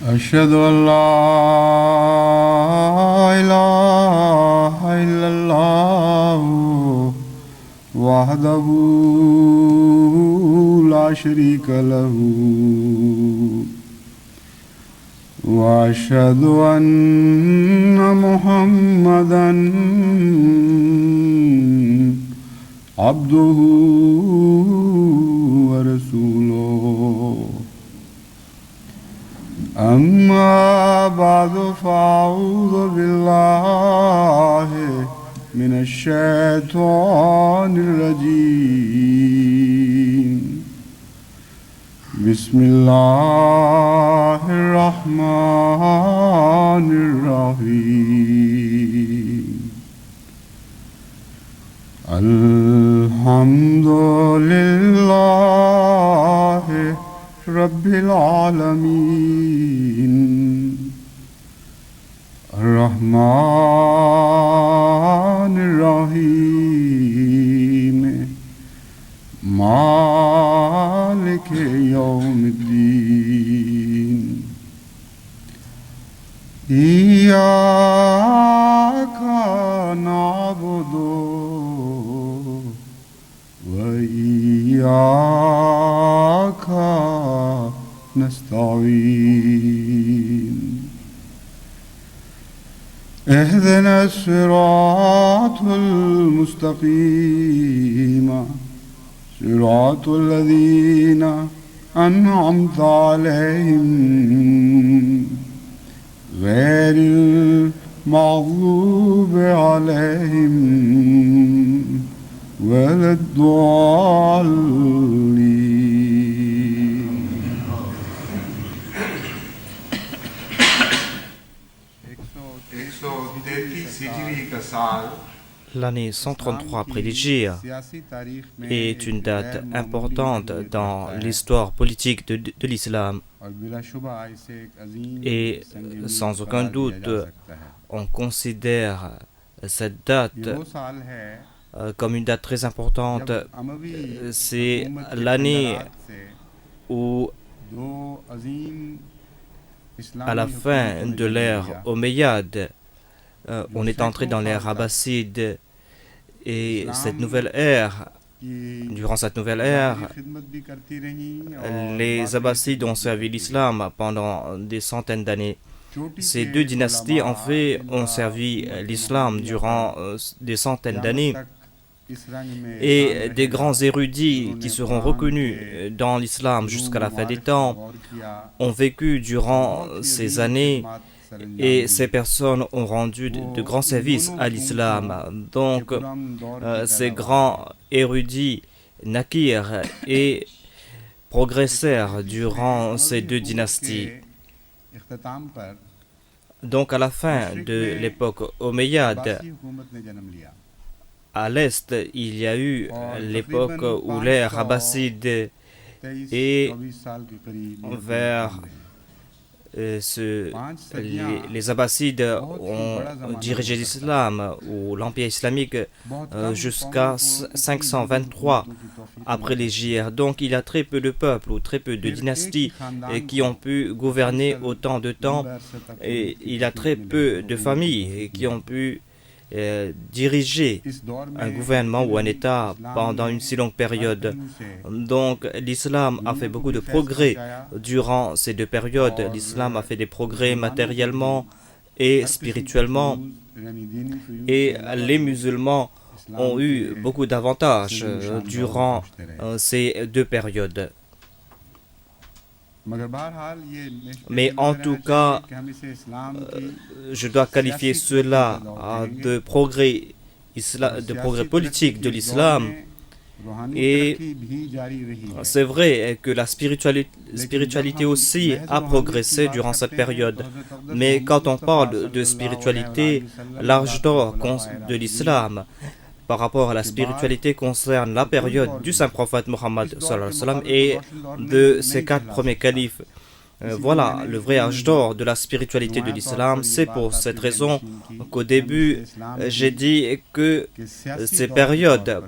أشهد أن لا إله إلا الله وحده لا شريك له وأشهد أن محمدا عبده ورسوله أما بعد فأعوذ بالله من الشيطان الرجيم بسم الله الرحمن الرحيم الحمد لله رب العالمين الرحمن الرحيم مالك يوم الدين إياك نعبد وإياك نستعين اهدنا الصراط المستقيم صراط الذين أنعمت عليهم غير المغضوب عليهم ولا الضالين. L'année 133 après l'Hégire est une date importante dans l'histoire politique de l'islam et sans aucun doute on considère cette date comme une date très importante. C'est l'année où, à la fin de l'ère omeyyade, on est entré dans l'ère abbasside et cette nouvelle ère, durant cette nouvelle ère, les abbassides ont servi l'islam pendant des centaines d'années. Ces deux dynasties, en fait, ont servi l'islam durant des centaines d'années. Et des grands érudits qui seront reconnus dans l'islam jusqu'à la fin des temps ont vécu durant ces années et ces personnes ont rendu de grands services à l'islam. Donc, ces grands érudits naquirent et progressèrent durant ces deux dynasties. Donc, à la fin de l'époque omeyyade, à l'est, il y a eu l'époque où l'ère abbasside et vers les abbassides ont dirigé l'islam ou l'empire islamique jusqu'à 523 après l'Hégire. Donc il y a très peu de peuples ou très peu de dynasties qui ont pu gouverner autant de temps et il y a très peu de familles qui ont pu diriger un gouvernement ou un État pendant une si longue période. Donc l'islam a fait beaucoup de progrès durant ces deux périodes. L'islam a fait des progrès matériellement et spirituellement et les musulmans ont eu beaucoup d'avantages durant ces deux périodes. Mais en tout cas, je dois qualifier cela de progrès politique de l'islam. Et c'est vrai que la spiritualité aussi a progressé durant cette période. Mais quand on parle de spiritualité, l'âge d'or de l'islam par rapport à la spiritualité concerne la période du saint prophète Mohammed et de ses 4 premiers califes. Voilà le vrai âge d'or de la spiritualité de l'islam. C'est pour cette raison qu'au début, j'ai dit que ces périodes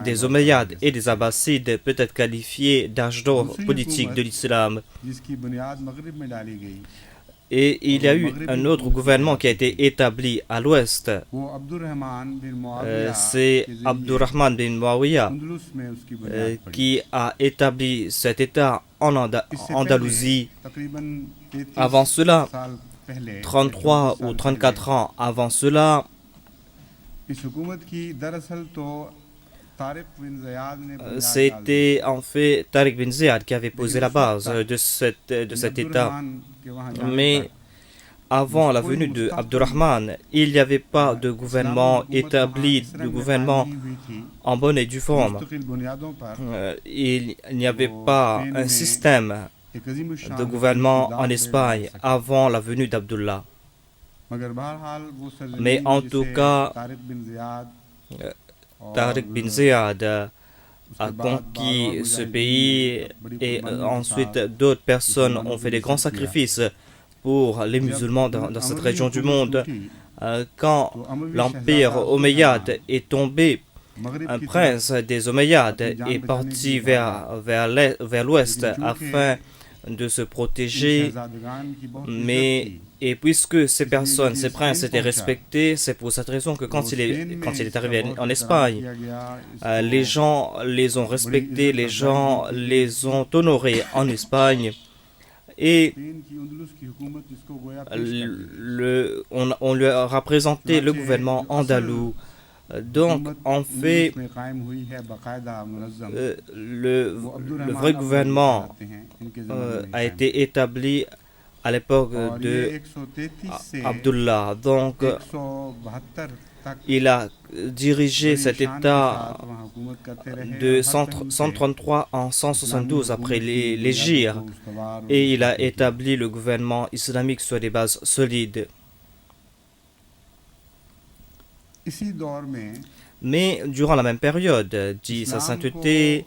des Omeyyades et des Abbassides peut être qualifiées d'âge d'or politique de l'islam. Et il y a eu un autre gouvernement qui a été établi à l'ouest. C'est Abdurrahman bin Muawiyah qui a établi cet État en Andalousie. Avant cela, 33 ou 34 ans avant cela, c'était en fait Tariq bin Ziyad qui avait posé la base de cet État. Mais avant la venue de Abdurrahman, il n'y avait pas de gouvernement établi, de gouvernement en bonne et due forme. Il n'y avait pas un système de gouvernement en Espagne avant la venue d'Abdullah. Mais en tout cas, Tariq bin Ziyad a conquis ce pays et ensuite d'autres personnes ont fait des grands sacrifices pour les musulmans dans cette région du monde. Quand l'empire omeyyade est tombé, un prince des Omeyyades est parti vers l'ouest afin de se protéger, et puisque ces princes étaient respectés, c'est pour cette raison que quand il est arrivé en Espagne, les gens les ont respectés, les gens les ont honorés en Espagne, et on lui a représenté le gouvernement andalou. Donc, en fait, le vrai gouvernement a été établi à l'époque de Abdullah. Donc, il a dirigé cet État de 133 en 172 après l'hégire et il a établi le gouvernement islamique sur des bases solides. Mais durant la même période, dit sa sainteté,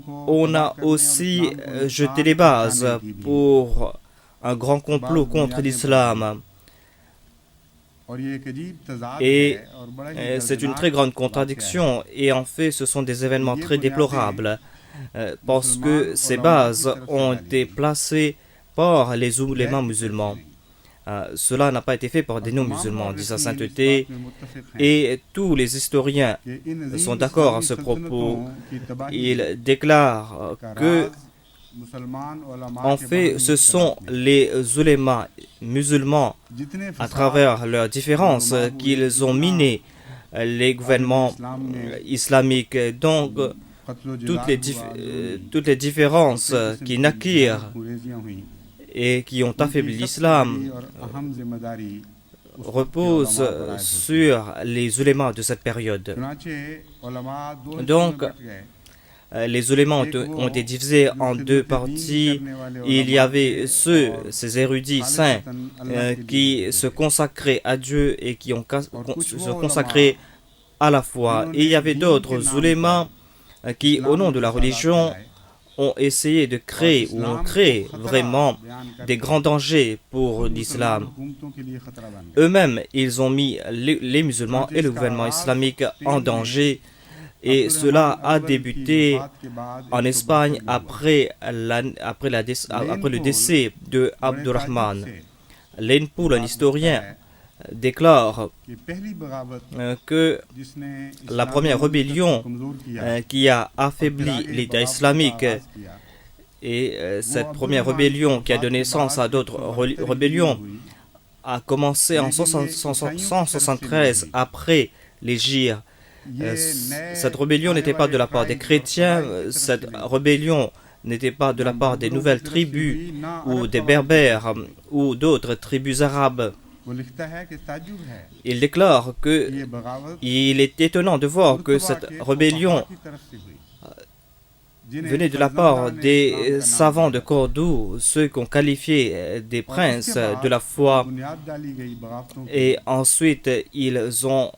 on a aussi jeté les bases pour un grand complot contre l'islam. Et c'est une très grande contradiction. Et en fait, ce sont des événements très déplorables parce que ces bases ont été placées par les oulémas musulmans. Cela n'a pas été fait par des non-musulmans, dit sa sainteté, et tous les historiens sont d'accord à ce propos. Ils déclarent que, en fait, ce sont les oulémas musulmans, à travers leurs différences, qu'ils ont miné les gouvernements islamiques. Donc, toutes les différences qui naquirent et qui ont affaibli l'islam reposent sur les oulémas de cette période. Donc, les oulémas ont été divisés en deux parties. Il y avait ces érudits saints qui se consacraient à Dieu et qui se consacraient à la foi. Et il y avait d'autres oulémas qui, au nom de la religion, ont essayé de créer ou ont créé vraiment des grands dangers pour l'islam. Eux-mêmes, ils ont mis les musulmans et le gouvernement islamique en danger. Et cela a débuté en Espagne après le décès de Abdurrahman. Lenpoul, un historien, déclare que la première rébellion qui a affaibli l'État islamique et cette première rébellion qui a donné naissance à d'autres rébellions a commencé en 173 après l'hégire. Cette rébellion n'était pas de la part des chrétiens, cette rébellion n'était pas de la part des nouvelles tribus ou des berbères ou d'autres tribus arabes. Il déclare qu'il est étonnant de voir que cette rébellion venait de la part des savants de Cordoue, ceux qu'on qualifiait des princes de la foi. Et ensuite, ils ont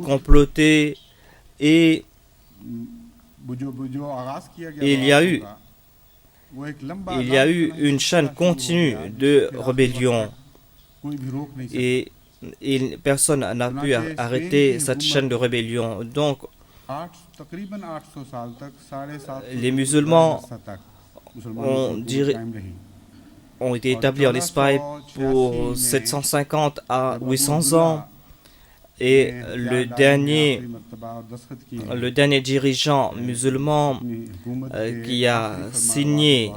comploté et il y a eu une chaîne continue de rébellions. Et personne n'a pu arrêter cette chaîne de rébellion. Donc, les musulmans ont été établis en Espagne pour 750 à 800 ans. Et le dernier dirigeant musulman qui a signé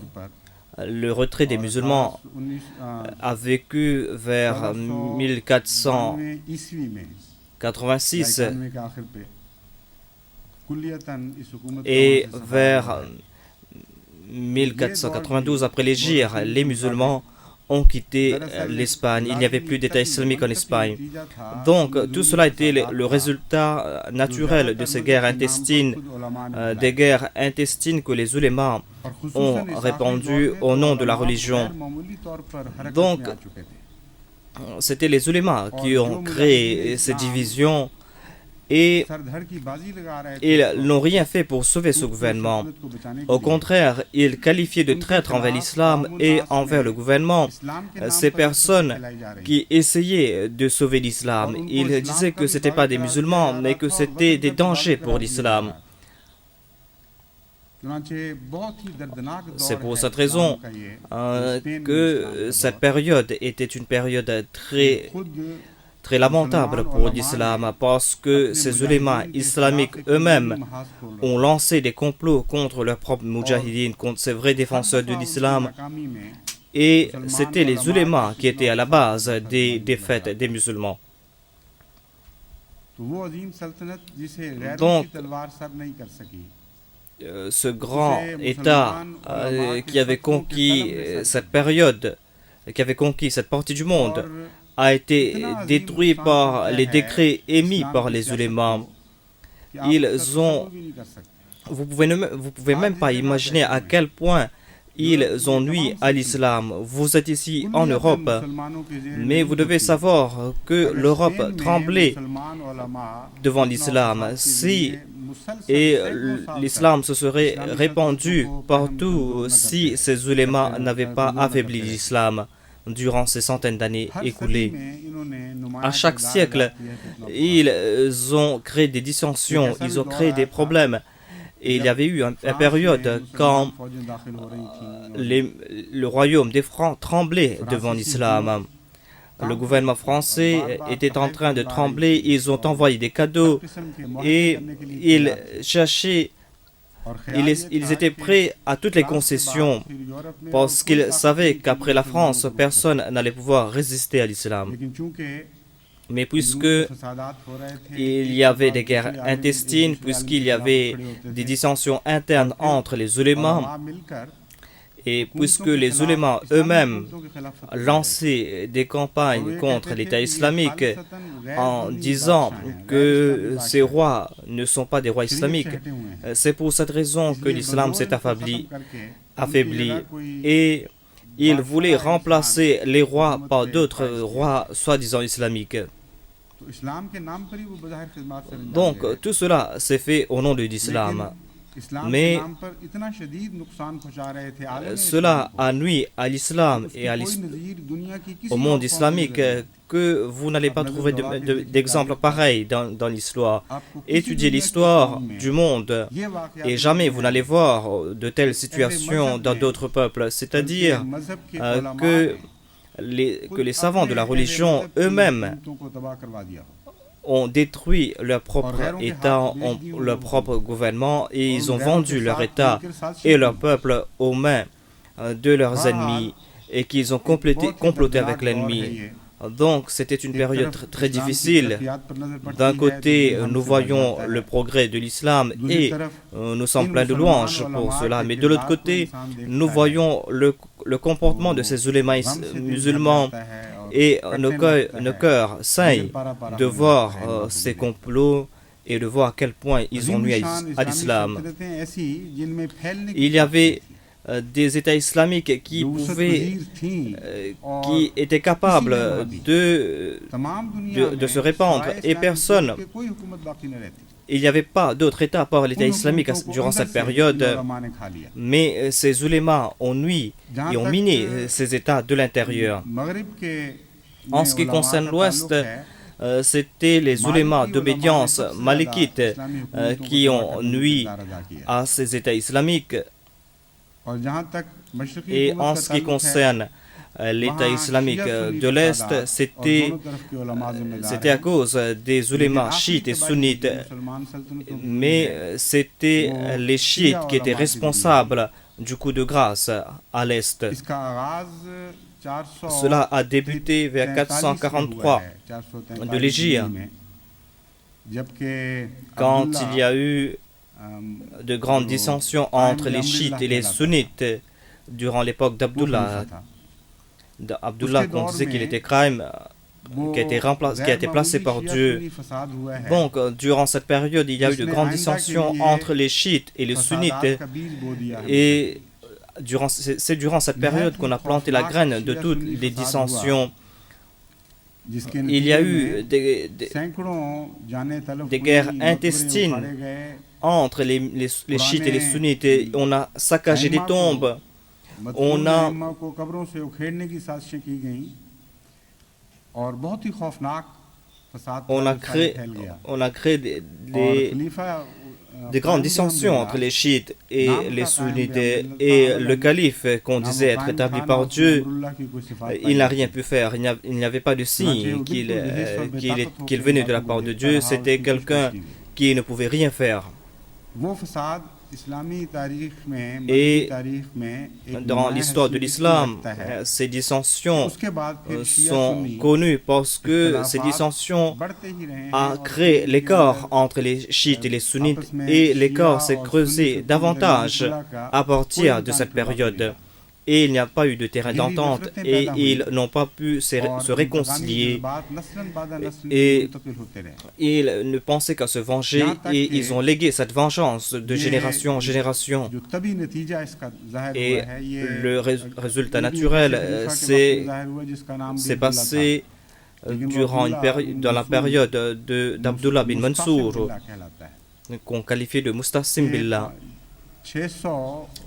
le retrait des musulmans a vécu vers 1486 et vers 1492 après l'hégire, les musulmans ont quitté l'Espagne. Il n'y avait plus d'État islamique en Espagne. Donc tout cela était le résultat naturel de ces guerres intestines, des guerres intestines que les ulémas ont répandues au nom de la religion. Donc c'était les ulémas qui ont créé ces divisions et ils n'ont rien fait pour sauver ce gouvernement. Au contraire, ils qualifiaient de traîtres envers l'islam et envers le gouvernement ces personnes qui essayaient de sauver l'islam. Ils disaient que ce n'étaient pas des musulmans, mais que c'était des dangers pour l'islam. C'est pour cette raison que cette période était une période très lamentable pour l'islam, parce que ces ulémas islamiques eux-mêmes ont lancé des complots contre leurs propres moudjahidines, contre ces vrais défenseurs de l'islam, et c'était les ulémas qui étaient à la base des défaites des musulmans. Donc, ce grand État qui avait conquis cette période, qui avait conquis cette partie du monde, a été détruit par les décrets émis par les ulémas. Vous pouvez même pas imaginer à quel point ils ont nui à l'islam. Vous êtes ici en Europe, mais vous devez savoir que l'Europe tremblait devant l'islam. Si l'islam se serait répandu partout si ces ulémas n'avaient pas affaibli l'islam durant ces centaines d'années écoulées. À chaque siècle, ils ont créé des dissensions, ils ont créé des problèmes. Et il y avait eu une période quand le royaume des Francs tremblait devant l'islam. Le gouvernement français était en train de trembler, ils ont envoyé des cadeaux et ils cherchaient. Ils étaient prêts à toutes les concessions parce qu'ils savaient qu'après la France, personne n'allait pouvoir résister à l'islam. Mais puisque il y avait des guerres intestines, puisqu'il y avait des dissensions internes entre les ulémas, et puisque les ulémas eux-mêmes lançaient des campagnes contre l'État islamique en disant que ces rois ne sont pas des rois islamiques, c'est pour cette raison que l'islam s'est affaibli. Et ils voulaient remplacer les rois par d'autres rois soi-disant islamiques. Donc tout cela s'est fait au nom de l'islam. Mais cela a nui à l'islam et au monde islamique que vous n'allez pas trouver d'exemple pareil dans l'histoire. Étudiez l'histoire du monde et jamais vous n'allez voir de telles situations dans d'autres peuples. C'est-à-dire que les savants de la religion eux-mêmes ont détruit leur propre État, leur propre gouvernement, et ils ont vendu leur État et leur peuple aux mains de leurs ennemis, et qu'ils ont comploté avec l'ennemi. Donc c'était une période très difficile. D'un côté, nous voyons le progrès de l'islam et nous sommes pleins de louanges pour cela, mais de l'autre côté, nous voyons le comportement de ces ulémas musulmans et nos cœurs saignent de voir ces complots et de voir à quel point ils ont nui à l'islam. Il y avait des États islamiques qui étaient capables de se répandre et personne. Il n'y avait pas d'autre État à part l'État islamique durant cette période, mais ces ulémas ont nui et ont miné ces États de l'intérieur. En ce qui concerne l'Ouest, c'était les ulémas d'obédience malikites qui ont nui à ces États islamiques. Et en ce qui concerne l'État islamique de l'Est, c'était à cause des ulémas chiites et sunnites, mais c'était les chiites qui étaient responsables du coup de grâce à l'Est. Cela a débuté vers 443 de l'Hégire, quand il y a eu de grandes dissensions entre les chiites et les sunnites durant l'époque d'Abdullah. Abdullah, on disait qu'il était crime, qui a été placé par Dieu. Donc, durant cette période, il y a eu de grandes dissensions entre les chiites et les sunnites. Et c'est durant cette période qu'on a planté la graine de toutes les dissensions. Il y a eu des guerres intestines entre les chiites et les sunnites. Et on a saccagé des tombes. On a créé des grandes dissensions entre les chiites et les sunnites. Et le calife, qu'on disait être établi par Dieu, il n'a rien pu faire. Il n'y avait pas de signe qu'il venait de la part de Dieu. C'était quelqu'un qui ne pouvait rien faire. Et dans l'histoire de l'islam, ces dissensions sont connues parce que ces dissensions ont créé l'écart entre les chiites et les sunnites, et l'écart s'est creusé davantage à partir de cette période. Et il n'y a pas eu de terrain d'entente et ils n'ont pas pu se réconcilier. Et ils ne pensaient qu'à se venger et ils ont légué cette vengeance de génération en génération. Et le résultat naturel s'est passé dans la période d'Abdullah bin Mansour, qu'on qualifiait de Mustasim Billah.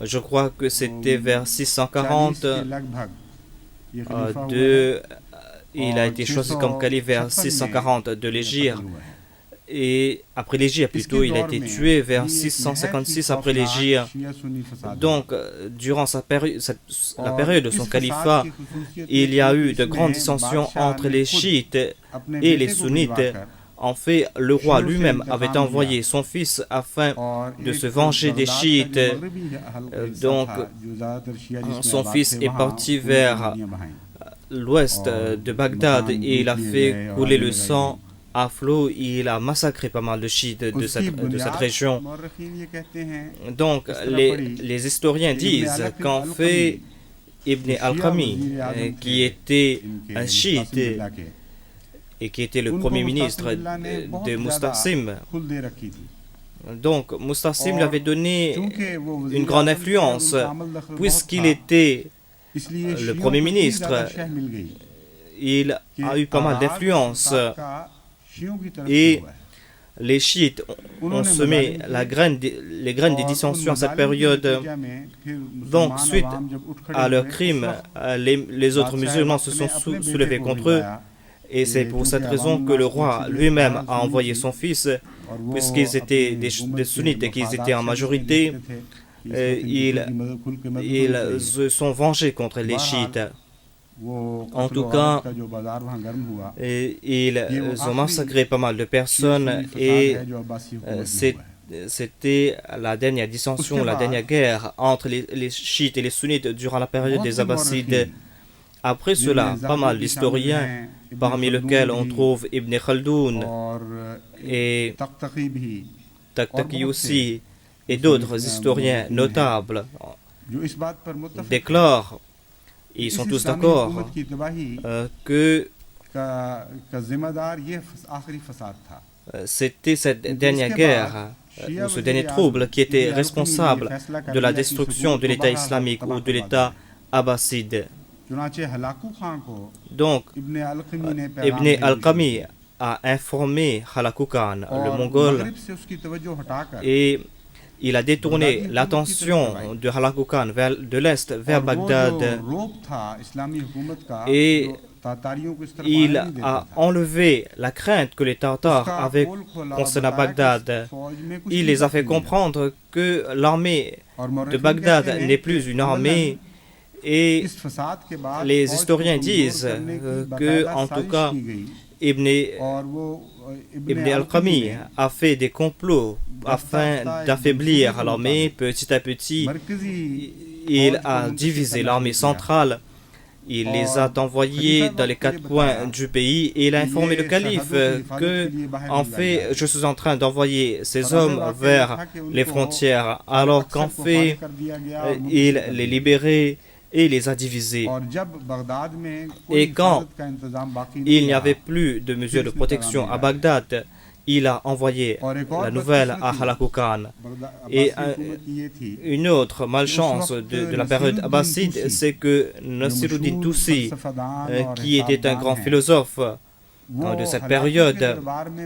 Je crois que c'était vers 640. Il a été choisi comme calife vers 640 de l'Hégire. Et après l'Hégire, plutôt, il a été tué vers 656 après l'Hégire. Donc, durant la période de son califat, il y a eu de grandes dissensions entre les chiites et les sunnites. En fait, le roi lui-même avait envoyé son fils afin de se venger des chiites. Donc, son fils est parti vers l'ouest de Bagdad et il a fait couler le sang à flot. Il a massacré pas mal de chiites de cette région. Donc, les historiens disent qu'en fait, Ibn al-Qami, qui était un chiite, et qui était le premier ministre de Mustasim. Donc, Mustasim lui avait donné une grande influence, puisqu'il était le premier ministre. Il a eu pas mal d'influence. Et les chiites ont semé les graines des dissensions à cette période. Donc, suite à leurs crimes, les autres musulmans se sont soulevés contre eux. Et c'est pour cette raison que le roi lui-même a envoyé son fils, puisqu'ils étaient des sunnites et qu'ils étaient en majorité. Ils se sont vengés contre les chiites. En tout cas, ils ont massacré pas mal de personnes et c'était la dernière dissension, la dernière guerre entre les chiites et les sunnites durant la période des Abbassides. Après cela, pas mal d'historiens, parmi lesquels on trouve Ibn Khaldoun et Taqtaqi aussi, et d'autres historiens notables, déclarent, et ils sont tous d'accord, que c'était cette dernière guerre, ou ce dernier trouble, qui était responsable de la destruction de l'État islamique ou de l'État abbasside. Donc, Ibn al-Qami a informé Halaku Khan, le Mongol, et il a détourné l'attention de Halaku Khan de l'Est vers Bagdad, et il a enlevé la crainte que les Tatars avaient concernant Bagdad. Il les a fait comprendre que l'armée de Bagdad n'est plus une armée Et इस फसाद के बाद les फौज को historiens कमजोर disent करने की que, बाकायदा en tout साजिश cas, की गई Ibn, और वो Ibn al-Qami a fait des complots afin d'affaiblir l'armée. Petit à petit, मरकजी il a divisé l'armée centrale. Il les a envoyés dans les 4 coins du pays et il a informé le calife que, en fait, je suis en train d'envoyer ces hommes vers les frontières, alors qu'en fait, il les libérait et les a divisés. और जब बगदाद में कोई Et quand हिफाजत का इंतजाम बाकी नहीं il n'y रहा, avait plus de mesures de protection à Bagdad, il a envoyé la nouvelle à Halakou Khan. Et une autre malchance de la période abbasside, c'est que Nasiruddin Tusi, qui était un grand philosophe de cette période,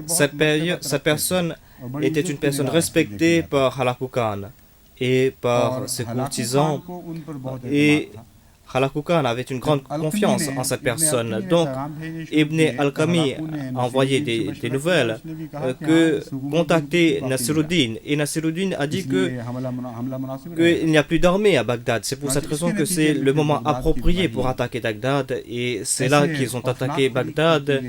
cette personne était une personne respectée par Halakou Khan et par ses courtisans. Et Halakou Khan avait une grande confiance en cette personne. Donc, Ibn al-Qami a envoyé des nouvelles que contacter Nasiruddin. Et Nasiruddin a dit qu'il n'y a plus d'armée à Bagdad. C'est pour cette raison que c'est le moment approprié pour attaquer Bagdad. Et c'est là qu'ils ont attaqué Bagdad.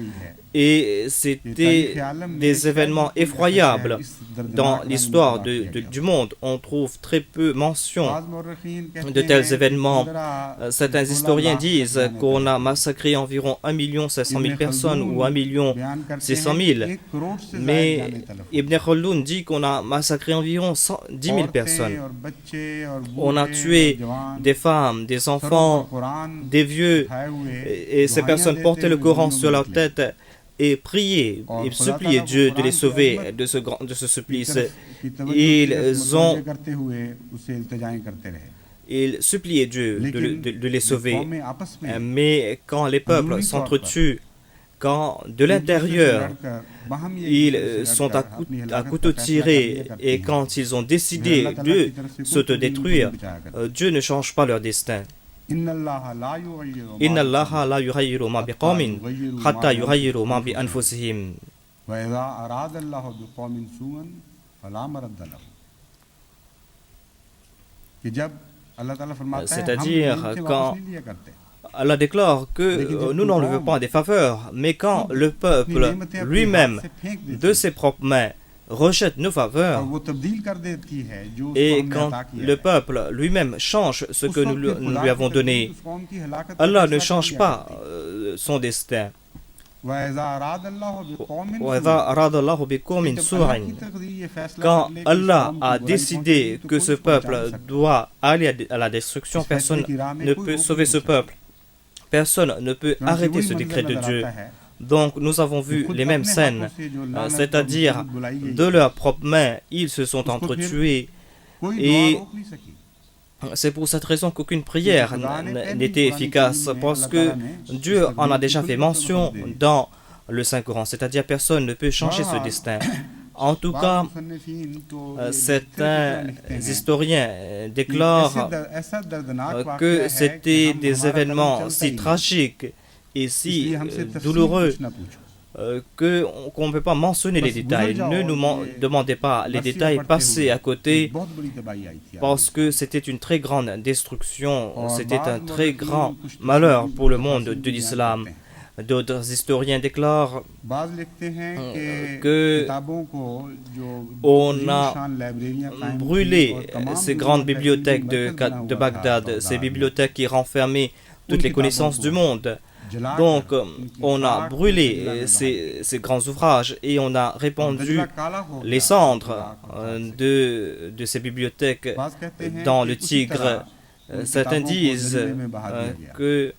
Et c'était des événements effroyables dans l'histoire du monde. On trouve très peu mention de tels événements. Certains historiens disent qu'on a massacré environ 1 500 000 personnes ou 1 600 000. Mais Ibn Khaldun dit qu'on a massacré environ 10 000 personnes. On a tué des femmes, des enfants, des vieux. Et ces personnes portaient le Coran sur leur tête et prier et supplier Dieu de les sauver de ce supplice. Ils suppliaient Dieu de les sauver. Mais quand les peuples s'entretuent, quand de l'intérieur ils sont à couteau tiré et quand ils ont décidé de s'autodétruire, Dieu ne change pas leur destin. Inna Allaha la yughayyiru ma biqawmin hatta yughayyiru ma bi anfusihim. C'est-à-dire quand Allah déclare que nous n'enlevons pas des faveurs, mais quand le peuple lui-même, de ses propres mains, rejette nos faveurs, et quand le peuple lui-même change ce que nous lui avons donné, Allah ne change pas son destin. Quand Allah a décidé que ce peuple doit aller à la destruction, personne ne peut sauver ce peuple. Personne ne peut arrêter ce décret de Dieu. Donc nous avons vu les mêmes scènes, c'est-à-dire de leurs propres mains, ils se sont entretués. Et c'est pour cette raison qu'aucune prière n'était efficace, parce que Dieu en a déjà fait mention dans le Saint-Coran, c'est-à-dire personne ne peut changer ce destin. En tout cas, certains historiens déclarent que c'était des événements si tragiques et si douloureux qu'on ne peut pas mentionner les détails. Ne nous demandez pas les détails, passez à côté, parce que c'était une très grande destruction, c'était un très grand malheur pour le monde de l'islam. D'autres historiens déclarent que on a brûlé ces grandes bibliothèques de Bagdad, ces bibliothèques qui renfermaient toutes les connaissances du monde. Donc, on a brûlé ces grands ouvrages et on a répandu les cendres de ces bibliothèques dans le Tigre. Certains disent que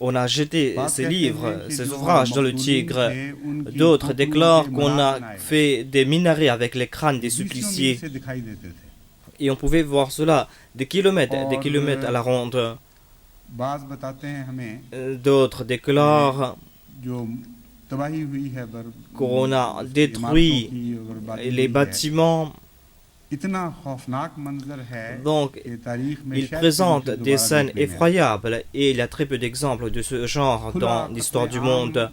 on a jeté ces livres, ces ouvrages dans le Tigre. D'autres déclarent qu'on a fait des minarets avec les crânes des suppliciés. Et on pouvait voir cela des kilomètres à la ronde. D'autres déclarent qu'on a détruit les bâtiments. Donc, il présente des scènes effroyables et il y a très peu d'exemples de ce genre dans l'histoire du monde.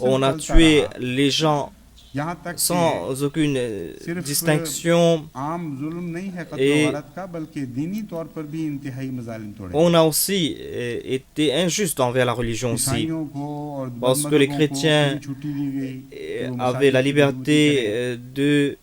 On a tué les gens यहाँ तक कि sans aucune सिर्फ distinction. आम जुल्म नहीं है कत्ल Et वारत का, बल्कि दीनी तौर पर भी इंतहाई मजालिम तोड़े on a aussi été injuste envers la religion aussi, ईसाइयों को और parce que les बदमज़हबों को chrétiens खुली छुट्टी दी गई कि वो avaient la मसाजिद की liberté मजबूती de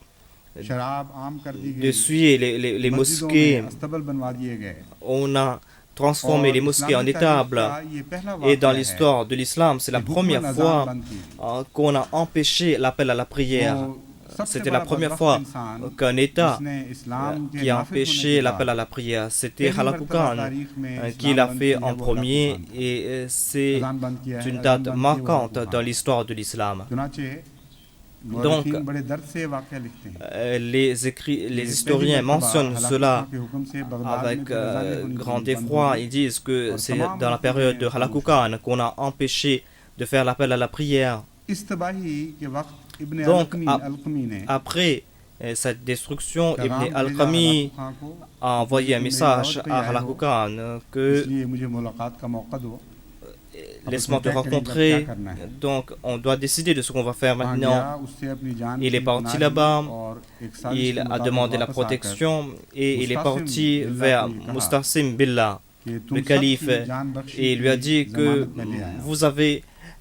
करें। शराब आम कर दी de गई, suyer les मस्जिदों mosquées. में अस्तबल बनवा दिए गए। On a transformé और les mosquées en इस्लामी तारीख étables. का ये पहला Et dans वाक़या है l'histoire de l'islam, c'est la कि हुक्म première अज़ान fois बंद की गई। qu'on a empêché l'appel à la prière. वो सबसे C'était la बड़ा première बदबख्त fois इंसान qu'un État जिसने इस्लाम के qui a नाफिज होने empêché के l'appel à बाद la prière, c'était पहली Halakha मर्तबा Khan तारीख में qui इस्लाम l'a बंद fait की है, en वो premier Hulagu Khan. et c'est अज़ान बंद किया है, une अज़ान date बंद की है, वो marquante Hulagu dans Khan. l'histoire de l'islam. चुनाचे Donc, मौरखीन बड़े दर्द से वाक़या लिखते हैं। les historiens mentionnent cela avec grand effroi. Ils disent que c'est dans la période de Halakha Khan qu'on a empêché de faire l'appel à la prière. इस तबाही के वक्त इब्ने Donc, अलकमी ने après cette destruction, Ibn पैगाम भेजा al-Qami हलाकू खान को, a envoyé un message à Halakha Khan que इसलिए मुझे मुलाकात का मौका दो। laisse-moi te rencontrer. Donc, on doit décider de ce qu'on va faire वहाँ maintenant. गया, उससे अपनी जान Il की est parti पनाह ली là-bas, और एक साजिश il के a मुताबिक demandé la वापस आकर protection et il est Mustasim parti Billah vers को कहा Mustasim Billah, कि तुम le सब calife, की जान Bakshi et il lui a की dit que जमानत में ले आया हूं। vous avez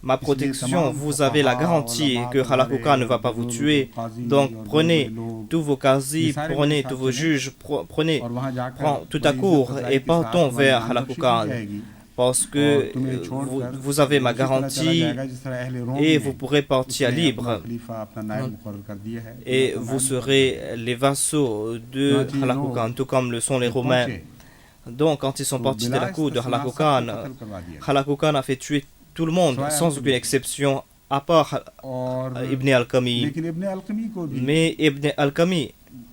ma protection, vous avez la garantie que Halakha Khan ne va pas vous tuer. Donc prenez tous vos qazis, prenez tous vos juges, prenez और वहाँ जाकर tout à बड़ी court इज्जत et के साथ partons तुम्हारी vers जान Halakha बख्शी की Khan जाएगी parce और que तुम्हें छोड़कर vous avez ma उसी तरह चला garantie जाएगा जिस तरह अहले रोम et ने vous pourrez partir उसने अपना libre खलीफा, अपना नायब मुकर्रर कर दिया है। et अपना vous नायब serez les vassaux de Halakha Khan, tout comme le sont les Romains. पहुंचे, Donc quand ils sont तो partis de la बिला cour de इस्तिस्ना Halakha सबको Khan, कत्ल करवा दिया। Halakha Khan a fait tuer tout le monde sans aucune exception à part और Ibn al-Qami. लेकिन इब्ने अलकमी को भी Mais Ibn al-Qami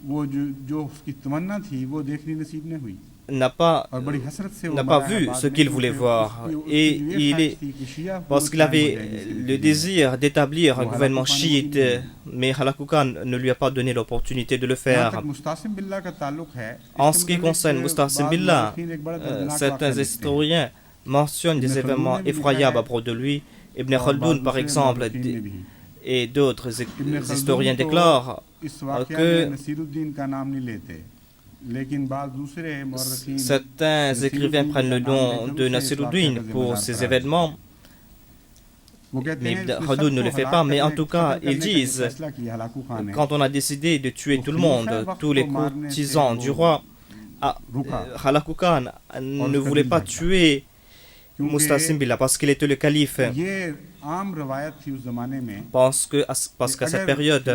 वो जो उसकी तमन्ना थी वो देखनी नसीब नहीं हुई n'a pas और बड़ी हसरत से वो n'a pas मरा है vu बाद ce में, qu'il voulait क्योंकि voir उसकी et जो ये il ख्वाहिश est थी कि शिया parce qu'il हुकूमत कायम avait हो जाएगी इसके le लिए। désir d'établir un वो gouvernement Halakha Khan chiite, को भी mais Halakha Khan ne lui a pas donné l'opportunité de le जहाँ faire. तक मुस्तासिम बिल्ला का ताल्लुक है, En इसके ce qui मुताबिक concerne Mustasim बाद Billah, मौरखीन एक बड़ा दर्दनाक certains वाक़या लिखते हैं। historiens mentionnent des Ibn Khaldun événements ने भी लिखा effroyables है, à propos de lui. Ibn और Khaldun, बाद par दूसरे exemple, मौरखीन ने भी। et d'autres इब्न खल्दून historiens तो déclarent इस वाक़या que में नसीरुद्दीन का नाम नहीं लेते, लेकिन बाद दूसरे मौरखीन certains écrivains prennent le nom de Nasiruddin pour ces événements. वो कहते हैं Ibn इसमें Khaldun ne सबको le fait हलाक pas, mais en करने- tout cas, कत्ल करने ils का जो disent, फैसला किया हलाकू खान ने, quand on a décidé de tuer tout le खलीफा monde, वक्त tous les को मारने से courtisans वो du roi, रुका, Halakha Khan ne voulait pas tuer क्योंकि Mustasim Billah parce qu'il était le calife. ये आम रवायत थी उस जमाने में Parce qu'à cette période,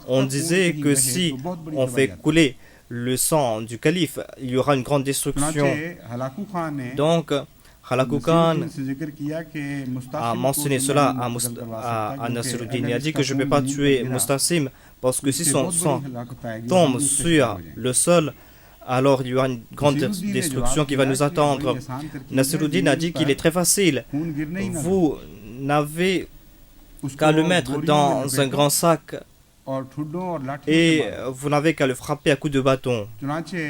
on disait que si on fait couler le sang du calife, il y aura une grande destruction. Hulagu Khan ने Donc, Halakha Khan से जिक्र किया कि a मुस्तासिम mentionné को cela मैं à, मुकद्दर करवा सकता, à क्योंकि Nasiruddin. Il अगर a dit इसका que je ne peux खून pas नहीं tuer बहेगा, Mustasim parce que si इससे son बहुत sang बड़ी हलाकत आएगी, tombe वो जमीन से sur खत्म हो जाएगी। le sol, alors il y aura une grande Naseeruddin ने destruction जवाब qui va दिया nous कि attendre. बड़ी आसान तरकीब है, Nasiruddin a dit जमीन qu'il पर est très facile. खून गिरने ही ना Vous n'avez उसको qu'à le mettre बोरियों में dans un लपेटो grand sac और ठुड्डों और लाठियों से et मारो। vous n'avez qu'à le frapper à coups de bâton. चुनाचे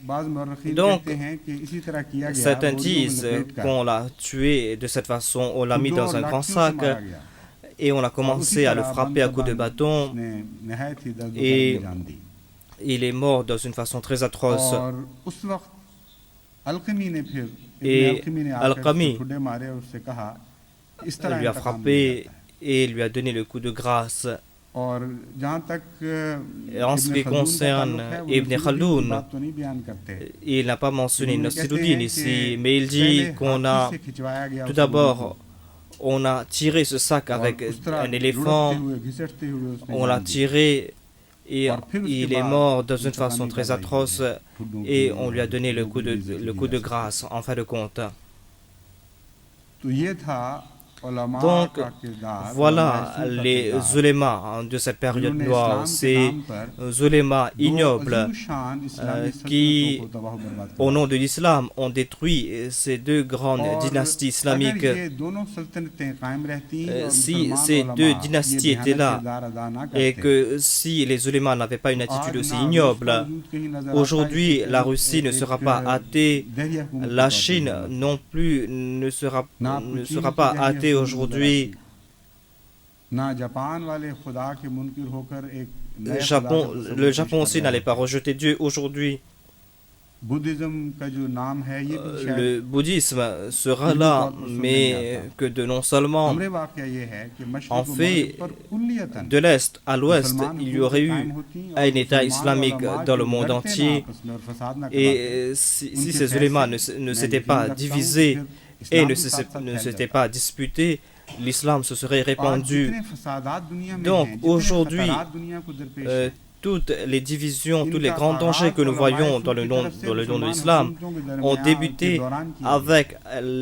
बाज़ मौरखीन Donc, कहते हैं कि इसी तरह किया गया, certains बोरियों में disent लपेटकर qu'on l'a tué de cette façon, on l'a mis ठुड्डों dans और un grand लाठियों से sac मारा गया। et on a और उसी commencé à le तरह frapper à coups de बंद bâton. उसने नहायत ही दर्द Et में जान दी। Il est mort dans une façon très atroce. और उस वक्त अलकमी ने फिर Et अलकमी ने आकर Al-Qami उसके ठुड्डे मारे और उससे कहा इस Il तरह lui a इंतकाम लिया frappé जाता है। et lui a donné le coup de grâce. और जहाँ तक Et en ce इब्न qui खल्दून का concerne ताल्लुक है, वो Ibn नसीरुद्दीन की Khaldun, बात तो नहीं बयान करते। il n'a pas mentionné उन्होंने Nasiruddin कहते हैं ici, कि mais il dit पहले qu'on हाथी a से खिंचवाया गया tout उस d'abord को, on a tiré ce sac और avec उस तरह un लुढ़कते éléphant, हुए, घिसटते हुए उसने on जान l'a दी। tiré et और फिर उसके il est बाद mort dans une इंतकामी façon très कार्रवाई की atroce है, ठुड्डों et की on lui a और donné le ठुड्डों की coup de दी जा grâce en fin de compte. तो ये था उलमा Donc का किरदार, voilà उलमा का les किरदार, ulémas de cette période जिन्होंने noire, इस्लाम के ces नाम पर ulémas दो ignobles अज़ीम-शान इस्लामी qui, सल्तनतों को तबाह बर्बाद au करवा nom de l'islam, ont détruit ces deux grandes और dynasties अगर islamiques. ये दोनों सल्तनतें कायम रहती और Si मुसलमान ces उलमा deux ये dynasties भयानक étaient là किरदार अदा ना et करते, que si les ulémas n'avaient pas une तो attitude आज aussi ना रूस का ignoble, वजूद कहीं नजर आता है, aujourd'hui इसके la एक- Russie ne एक sera pas athée, दहरिया हुकूमत के la तौर पर Chine हुकूमत। non plus ne ना sera पुतिन pas की दहरिया athée हुकूमत नजर aujourd'hui. आती। ना जापान वाले खुदा के मुनकिर होकर एक नए खुदा का तस्वुर Le पेश Japon कर aussi रहे n'allait हैं। pas rejeter Dieu. Aujourd'hui, Buddhism का जो नाम है ये भी शायद le bouddhisme sera हिंदू là, तौर पर सुनने में mais आता। que de non seulement हमरे वाक़या ये है कि en मशरिक़ व fait, मग़रिब पर कुल्लियतन de l'Est à l'Ouest, मुसलमान il y aurait हुकूमतें eu कायम होती un और État मुसलमान islamique उलमा dans le जो monde लड़ते ना entier. आपस में और फसाद ना Et करवाते, si उनके ces फैसले éléments ne मैं s'étaient यकीन pas रखता हूँ कि divisés फिर et इस्लाम ne भी साथ-साथ फैल s'étaient जाता। pas disputés, l'islam se serait आज répandu. जितने फसादात दुनिया में Donc हैं, जितने aujourd'hui, खतरात दुनिया को दरपेश euh, हैं, toutes les divisions, tous les इनका grands dangers आगाज que nous उलमाए voyons सुन्नी की तरफ से dans le nom de मुसलमान l'islam हुकूमतों के ont दरमियान के débuté दौरान किए गए। avec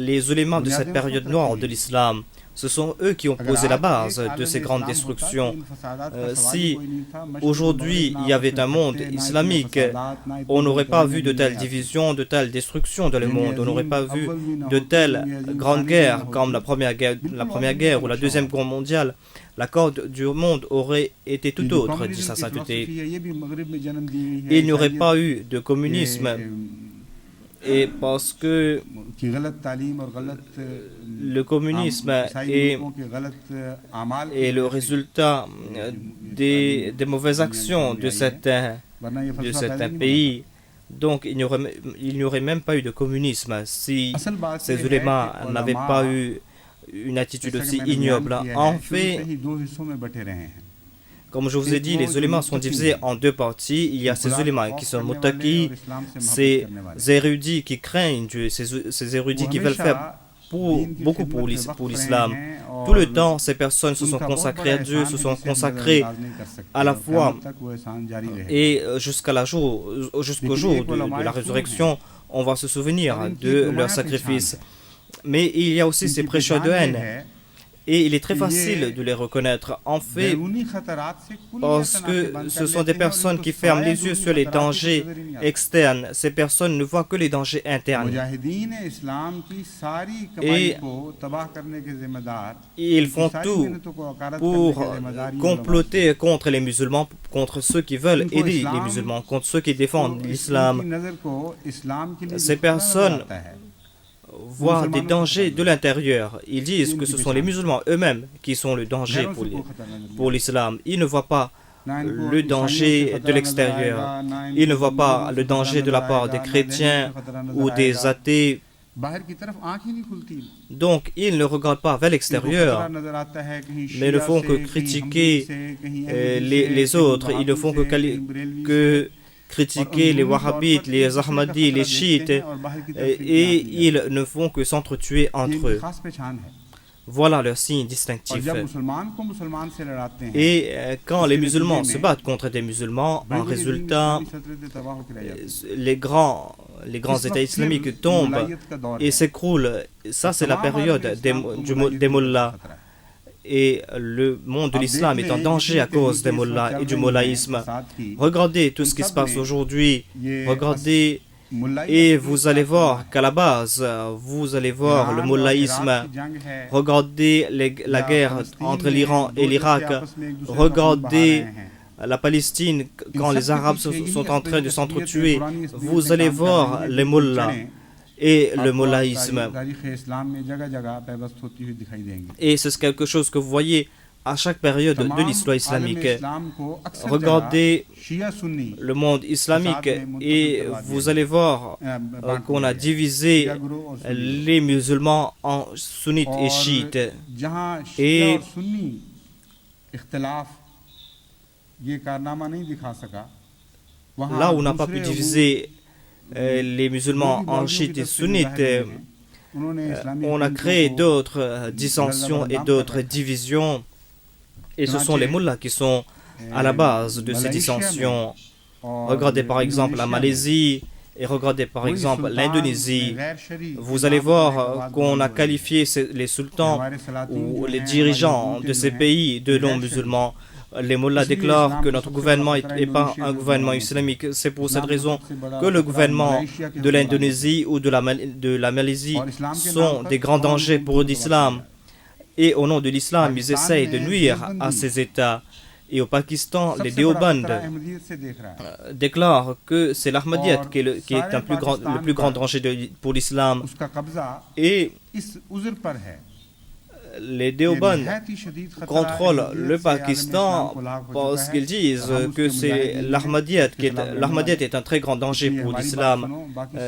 les éléments de cette बुनियादें période उसको noire रखी de हैं। l'islam. Ce sont eux qui ont अगर posé la आज base एक de आलम ces grandes इस्लाम होता तो destructions. इन फसादात का सवाल ही Si कोई नहीं था। मशरिक़ व aujourd'hui मग़रिब ना il y आपस avait में un monde भिड़ते, ना इतने islamique, फसादात, ना इतनी on n'aurait pas vu लड़ाइयाँ de दुनिया telles में आती। divisions, de telles destructions dans le जंग monde. On n'aurait Azeem pas vu अव्वल भी ना de होती, telles जंग अज़ीम grandes सानी भी ना guerres comme होती। la première बिल्कुल guerre और ou la भी deuxième अच्छा guerre mondiale. La corde du monde aurait été ये tout जो autre, dit कम्युनिज्म sa की sainteté. फिलॉसफी है ये भी मगरिब में जन्म दी गई है। Il n'y aurait ईसाइयत pas eu de communisme. Et parce que की गलत तालीम और गलत le communisme ईसाई est मुल्कों के गलत आमाल की et le वजह से résultat des mauvaises actions de certains वरना ये फलसफा पैदा नहीं pays. Donc il n'y aurait même pas eu de communisme si होता। असल बात ces ये है éléments कि n'avaient उलमा, pas eu une attitude जैसा कि aussi मैंने बयान ignoble. किया है, En शुरू से fait, ही दो हिस्सों में बटे रहे हैं। comme je vous ai dit, les éléments sont divisés en deux parties. Il y a ces éléments qui sont muttaqis, ces érudits qui craignent Dieu, ces érudits qui veulent faire beaucoup pour l'islam. Tout le temps, ces personnes se sont consacrées à Dieu, se sont consacrées à la foi. Et jusqu'au jour de la résurrection, on va se souvenir de leur sacrifice. Mais il y a aussi ces prêcheurs de haine. Et il est très facile de les reconnaître. En fait, parce que ce sont des personnes qui ferment les yeux sur les dangers externes. Ces personnes ne voient que les dangers internes. Et ils font tout pour comploter contre les musulmans, contre ceux qui veulent aider les musulmans, contre ceux qui défendent l'islam. Ces personnes voient des dangers de l'intérieur. Ils disent que ce sont les musulmans eux-mêmes qui sont le danger pour l'islam. Ils ne voient pas le danger de l'extérieur. Ils ne voient pas le danger de la part des chrétiens ou des athées. Donc, ils ne regardent pas vers l'extérieur, mais ne font que critiquer les autres. Ils ne font que critiquer les wahhabites, les ahmadis, les chiites, et ils ne font que s'entretuer entre eux. Voilà leur signe distinctif. Et quand les musulmans se battent contre des musulmans, en résultat, les grands États islamiques tombent et s'écroulent. Ça, c'est la période des mullahs. Et le monde de l'islam est en danger à cause des mullahs et du mollaïsme. Regardez tout ce qui se passe aujourd'hui. Regardez et vous allez voir qu'à la base, vous allez voir le mollaïsme. Regardez la guerre entre l'Iran et l'Irak. Regardez la Palestine quand les Arabes sont en train de s'entretuer. Vous allez voir les mullahs et le mollaïsme. Et c'est quelque chose que vous voyez à chaque période de l'histoire islamique. Regardez le monde islamique et vous allez voir qu'on a divisé les musulmans en sunnites et chiites. Et là où on n'a pas pu diviser les musulmans en chiites et sunnites, on a créé d'autres dissensions et d'autres divisions. Et ce sont les mullahs qui sont à la base de ces dissensions. Regardez par exemple la Malaisie et regardez par exemple l'Indonésie. Vous allez voir qu'on a qualifié les sultans ou les dirigeants de ces pays de non-musulmans. Les mullahs déclarent que notre gouvernement n'est pas un gouvernement islamique. C'est pour cette raison que le gouvernement de l'Indonésie ou de la Malaisie sont des grands dangers pour l'islam. Et au nom de l'islam, ils essayent de nuire à ces États. Et au Pakistan, les Deoband déclarent que c'est l'Ahmadiyyat qui est le plus grand danger pour l'islam. Et les Deoband contrôlent le Pakistan parce qu'ils disent que c'est l'Ahmadiyyat. L'Ahmadiyyat est un très grand danger pour l'islam.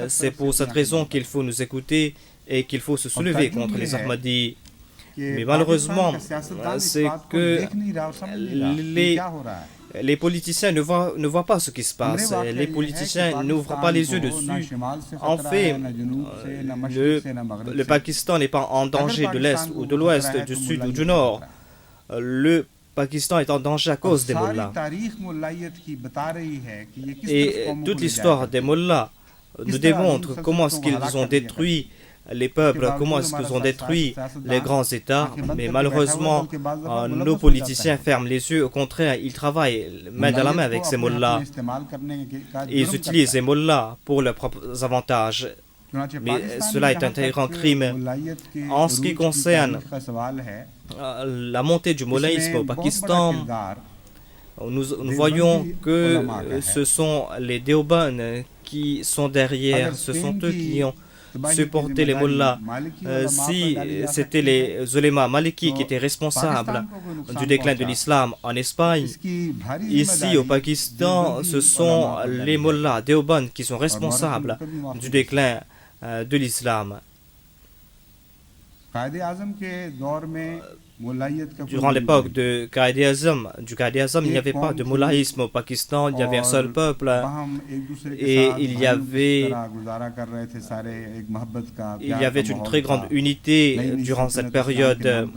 C'est pour cette raison qu'il faut nous écouter et qu'il faut se soulever contre les Ahmadis. Mais malheureusement, c'est que les politiciens ne voient pas ce qui se passe. Les politiciens n'ouvrent pas les yeux dessus. En fait, le Pakistan n'est pas en danger de l'Est ou de l'Ouest, du Sud ou du Nord. Le Pakistan est en danger à cause des mollahs. Et toute l'histoire des mollahs nous démontre comment est-ce qu'ils ont détruit les peuples, comment est-ce qu'ils ont détruit les grands États. Mais malheureusement, nos politiciens ferment les yeux. Au contraire, ils travaillent main dans la main avec ces mollahs. Ils utilisent les mollahs pour leurs propres avantages. Mais cela est un très grand crime. En ce qui concerne la montée du mollaïsme au Pakistan, nous voyons que ce sont les Deoband qui sont derrière. Ce sont eux qui ont supporté les mollahs. Si c'était les ulémas malikis qui étaient responsables du déclin de l'islam en Espagne, ici au Pakistan, ce sont les mollahs Deoband qui sont responsables du déclin de l'islam. Durant l'époque du Qaïd-e-Azam, il n'y avait pas de mollaïsme au Pakistan, il y avait un seul peuple et il y avait une très grande unité durant cette période.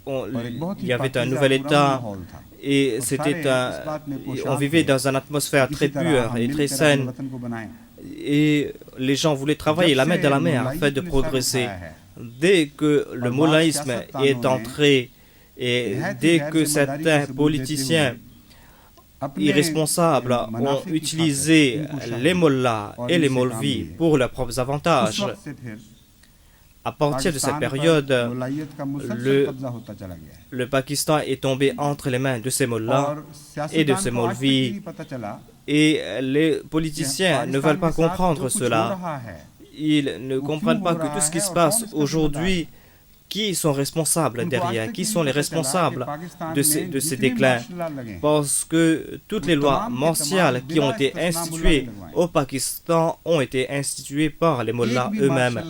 Il y avait un nouvel État et on vivait dans une atmosphère très pure et très saine et les gens voulaient travailler la main dans la main afin de progresser. Dès que le mollaïsme est entré et dès que certains politiciens irresponsables ont utilisé les mollahs et les maulvis pour leurs propres avantages, à partir de cette période, le Pakistan est tombé entre les mains de ces mollahs et de ces maulvis et les politiciens ne veulent pas comprendre cela. Ils ne comprennent pas que tout ce qui se passe aujourd'hui, qui sont responsables derrière, qui sont les responsables de ces déclins. Parce que toutes les lois martiales qui ont été instituées au Pakistan ont été instituées par les mollahs eux-mêmes.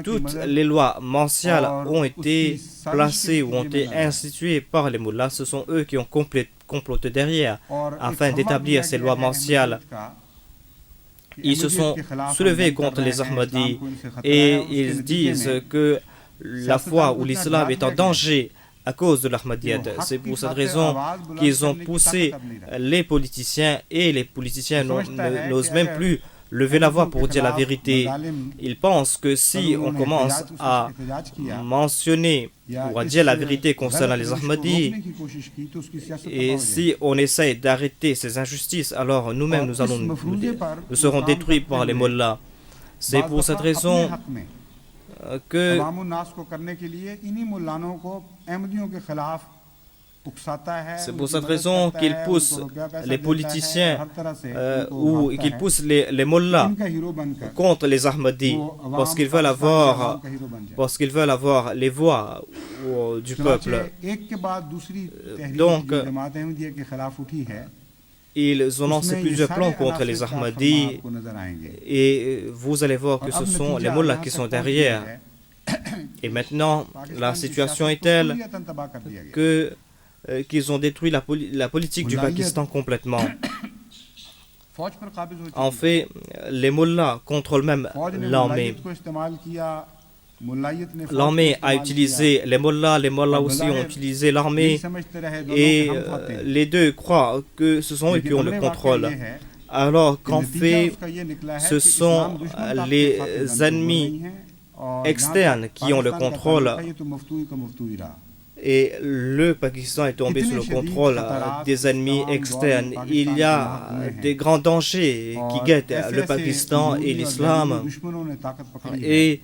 Toutes les lois martiales ont été placées ou ont été instituées par les mollahs. Ce sont eux qui ont comploté derrière afin d'établir ces lois martiales. Ils se sont soulevés contre les Ahmadis et ils disent que la foi ou l'islam est en danger à cause de l'Ahmadiyyat. C'est pour cette raison qu'ils ont poussé les politiciens et les politiciens n'osent même plus lever la voix pour dire la vérité. Ils pensent que si on commence à mentionner ou à dire la vérité concernant les Ahmadis et si on essaye d'arrêter ces injustices, alors nous-mêmes nous serons détruits par les mollahs. C'est pour cette raison que qu'ils poussent les politiciens ou qu'ils poussent les mollahs contre les Ahmadis parce qu'ils veulent avoir les voix du peuple. Donc, ils ont lancé plusieurs plans contre les Ahmadis et vous allez voir que ce sont les mollahs qui sont derrière. Et maintenant, la situation est telle qu'ils ont détruit la politique du Pakistan complètement. En fait, les mollahs contrôlent même l'armée. L'armée a utilisé les mollahs aussi ont utilisé l'armée et les deux croient que ce sont eux qui ont le contrôle. Alors qu'en fait, ce sont les ennemis externes qui ont le contrôle et le Pakistan est tombé sous le contrôle des ennemis externes. Il y a des grands dangers qui guettent le Pakistan et l'islam et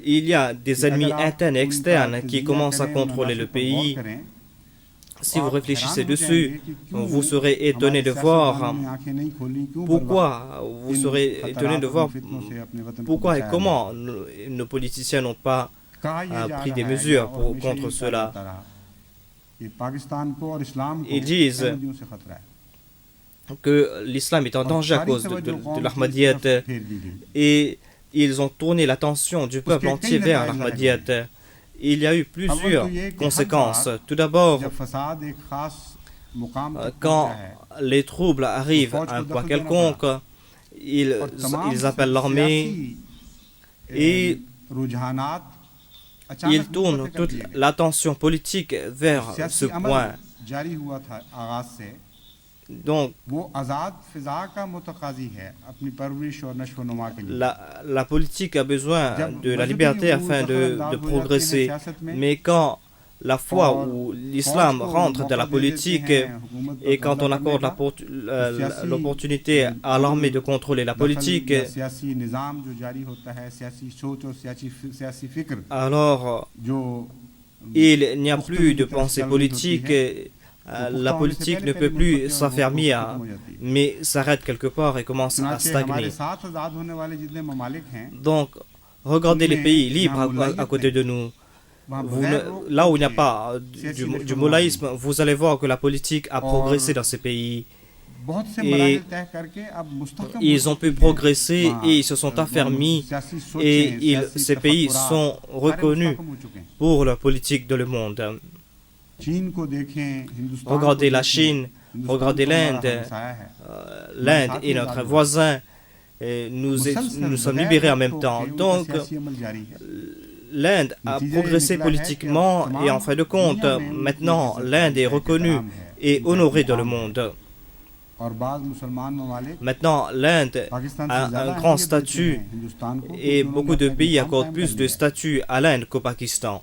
il y a des ennemis internes et externes qui commencent à contrôler le pays. Si vous réfléchissez dessus, vous serez étonné de voir pourquoi et comment nos politiciens n'ont pas a pris des mesures contre cela. Ils disent que l'islam est en danger à cause de l'Ahmadiyyat et ils ont tourné l'attention du peuple entier vers l'Ahmadiyyat. Il y a eu plusieurs conséquences. Tout d'abord, quand les troubles arrivent à un point quelconque, ils appellent l'armée et ils tournent toute l'attention politique vers ce point. Donc, la politique a besoin de la liberté afin de progresser. Mais quand la fois où l'islam rentre dans la politique et quand on accorde l'opportunité à l'armée de contrôler la politique, alors il n'y a plus de pensée politique. La politique ne peut plus s'affermir, mais s'arrête quelque part et commence à stagner. Donc, regardez les pays libres à côté de nous. Là où il n'y a pas du moulaïsme, vous allez voir que la politique a progressé dans ces pays. Et ils ont pu progresser et ils se sont affermis et ces pays sont reconnus pour leur politique dans le monde. Regardez la Chine, regardez l'Inde. L'Inde est notre voisin. Nous sommes libérés en même temps. Donc, l'Inde a progressé politiquement et en fin de compte, maintenant, l'Inde est reconnue et honorée dans le monde. Maintenant, l'Inde a un grand statut et beaucoup de pays accordent plus de statut à l'Inde qu'au Pakistan.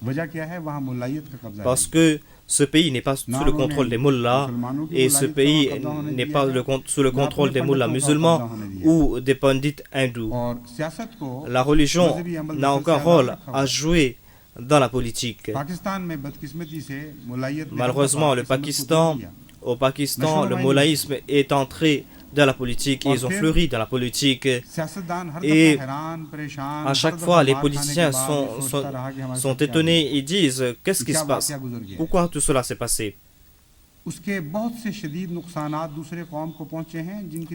Parce que ce pays n'est pas sous le contrôle des mullahs et ce pays n'est pas sous le contrôle des mullahs musulmans ou des pandits hindous. La religion n'a aucun rôle à jouer dans la politique. Malheureusement, au Pakistan, le moulaïsme est entré dans la politique, ils ont fleuri dans la politique et à chaque fois les politiciens sont étonnés et disent qu'est-ce qui se passe, pourquoi tout cela s'est passé.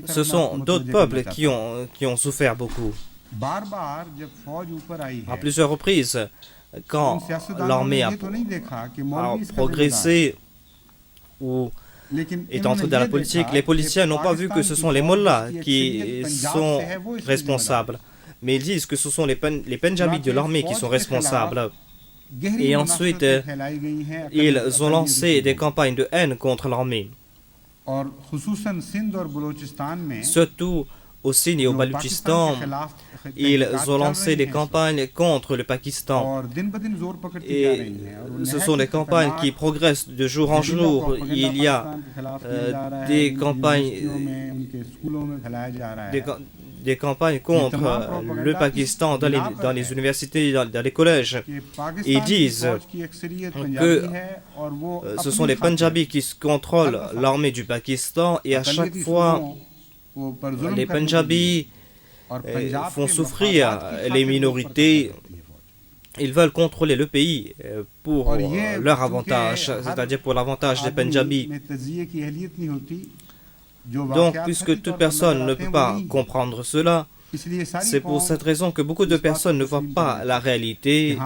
Ce sont d'autres peuples qui ont souffert beaucoup. À plusieurs reprises, quand l'armée a progressé ou est entré dans la politique, les politiciens n'ont pas vu que ce sont les mollahs qui sont responsables, mais ils disent que ce sont les Pendjabis de l'armée qui sont responsables. Et ensuite, ils ont lancé des campagnes de haine contre l'armée. Surtout au Sindh et au Baloutchistan, ils ont lancé des campagnes contre le Pakistan. Et ce sont des campagnes qui progressent de jour en jour. Il y a des campagnes contre le Pakistan dans les universités, dans les collèges. Ils disent que ce sont les Pendjabis qui contrôlent l'armée du Pakistan et à chaque fois, les Pendjabis font souffrir les minorités. Ils veulent contrôler le pays pour leur avantage, c'est-à-dire pour l'avantage des Pendjabis. Donc, puisque toute personne ne peut pas comprendre cela, c'est pour cette raison que beaucoup de personnes ne voient pas la réalité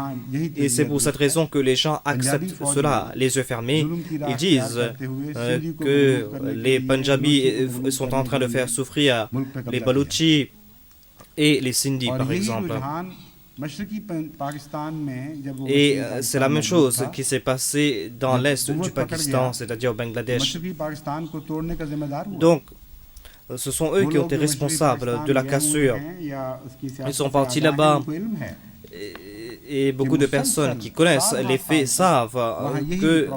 et c'est pour cette raison que les gens acceptent cela, les yeux fermés. Ils disent que les Pendjabis sont en train de faire souffrir les Baloutchis et les Sindhis, par exemple. Et c'est la même chose qui s'est passée dans l'est du Pakistan, c'est-à-dire au Bangladesh. Donc, ce sont eux qui ont été responsables de la cassure. Ils sont partis là-bas et beaucoup de personnes qui connaissent les faits savent que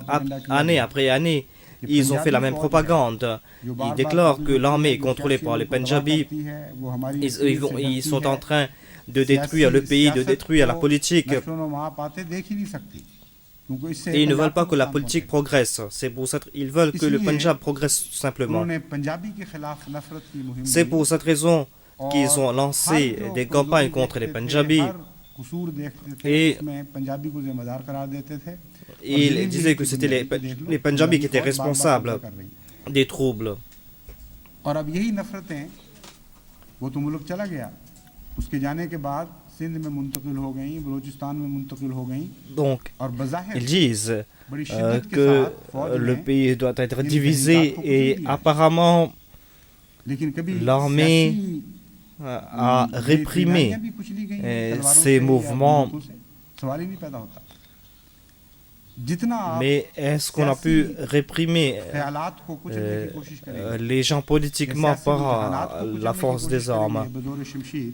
année après année, ils ont fait la même propagande. Ils déclarent que l'armée est contrôlée par les Pendjabis. Ils sont en train de détruire le pays, de détruire la politique. Et ils ne veulent pas que la politique progresse. Ils veulent que le Pendjab progresse tout simplement. C'est pour cette raison qu'ils ont lancé des campagnes contre les Pendjabis कसूर देखते थे Et उसमें पंजाबी को जिम्मेदार करार देते थे il disait que c'était les Punjabis qui étaient responsables des troubles. और अब यही नफरतें वो तो मुल्क चला गया उसके जाने के बाद सिंध में मुंतकिल हो गई बलूचिस्तान में मुंतकिल हो गई Donc, और बज़ाहिर ils disent बड़ी शिद्दत के que साथ फौज le ने pays doit être divisé et apparemment लेकिन कभी l'armée सियासी a réprimé बेईमानियां भी कुचली गई हैं, तलवारों ces से या mouvements. बंदूकों से। सवाल ही नहीं पैदा होता जितना आप Mais est-ce qu'on a pu réprimer ख्यालात को कुचलने की कोशिश करेंगे les gens politiquement सियासी par रुझानात को la कुचलने की force कोशिश des armes? करेंगे बदौर शमशीर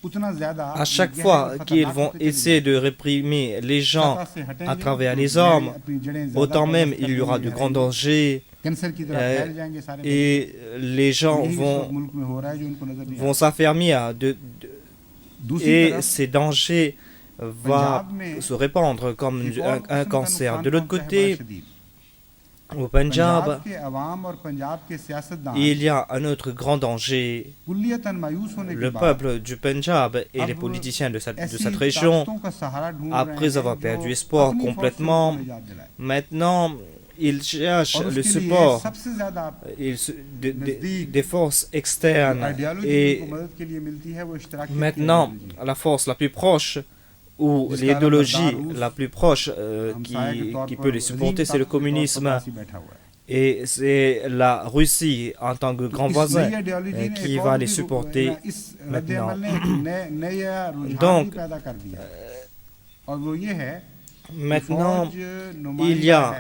उतना ज्यादा À chaque गहरे fois और qu'ils खतरनाक vont होते चले essayer जाएंगे। de réprimer les gens सतह से हटेंगे, à travers तो les armes, अपनी जड़ें ज्यादा autant même प्रबल il y aura करने de में grands रहेंगे। dangers कैंसर की तरह फैल जाएंगे सारे et les gens यही इस vont, वक्त मुल्क में हो रहा है जो इनको नजर नहीं vont आता। s'affermir दूसरी et तरफ ces dangers va se répandre comme एक और un किस्म का cancer. नुकसान De l'autre पहुंचा है बड़ा côté, शदीद। au पंजाब Punjab, के अवाम और पंजाब के सियासतदान il y a un autre grand danger. कुल्लियतन मायूस होने के Le बाद peuple du Punjab et les अब politiciens de cette ऐसी région, ताकतों का सहारा ढूंढ après रहे हैं avoir जो perdu espoir अपनी फौज से complètement, उनको निजात दिलाए। maintenant ils cherchent और le उसके लिए support सबसे ज्यादा des forces externes. Ideology Et को मदद के लिए मिलती है वो इश्तराकी maintenant, la force la plus proche ou l'idéologie la plus proche qui peut les supporter, c'est le communisme. Et c'est la Russie en tant que grand voisin qui va les supporter maintenant. Donc, maintenant, il y a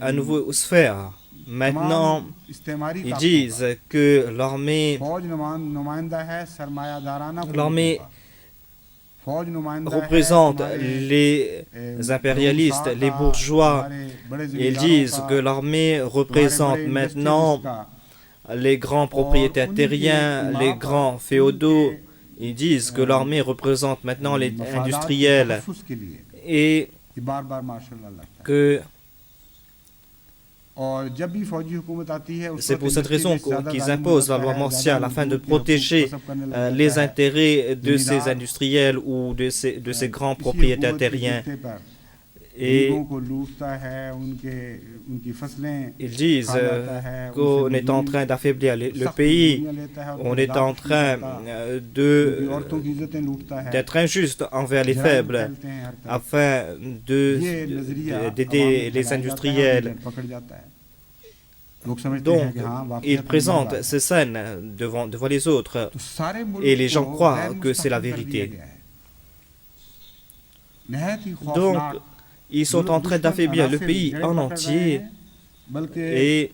un nouveau sphère. Maintenant, ils disent que l'armée représente les impérialistes, les bourgeois. Ils disent que l'armée représente maintenant les grands propriétaires terriens, les grands féodaux. Ils disent que l'armée représente maintenant les industriels et que c'est pour cette raison qu'ils imposent la loi martiale afin de protéger les intérêts de ces industriels ou de ces grands propriétaires terriens. Et ils disent qu'on est en train d'affaiblir le pays, on est en train d'être injuste envers les faibles afin d'aider les industriels. Donc, ils présentent ces scènes devant les autres et les gens croient que c'est la vérité. Donc, ils sont en train d'affaiblir le pays en entier et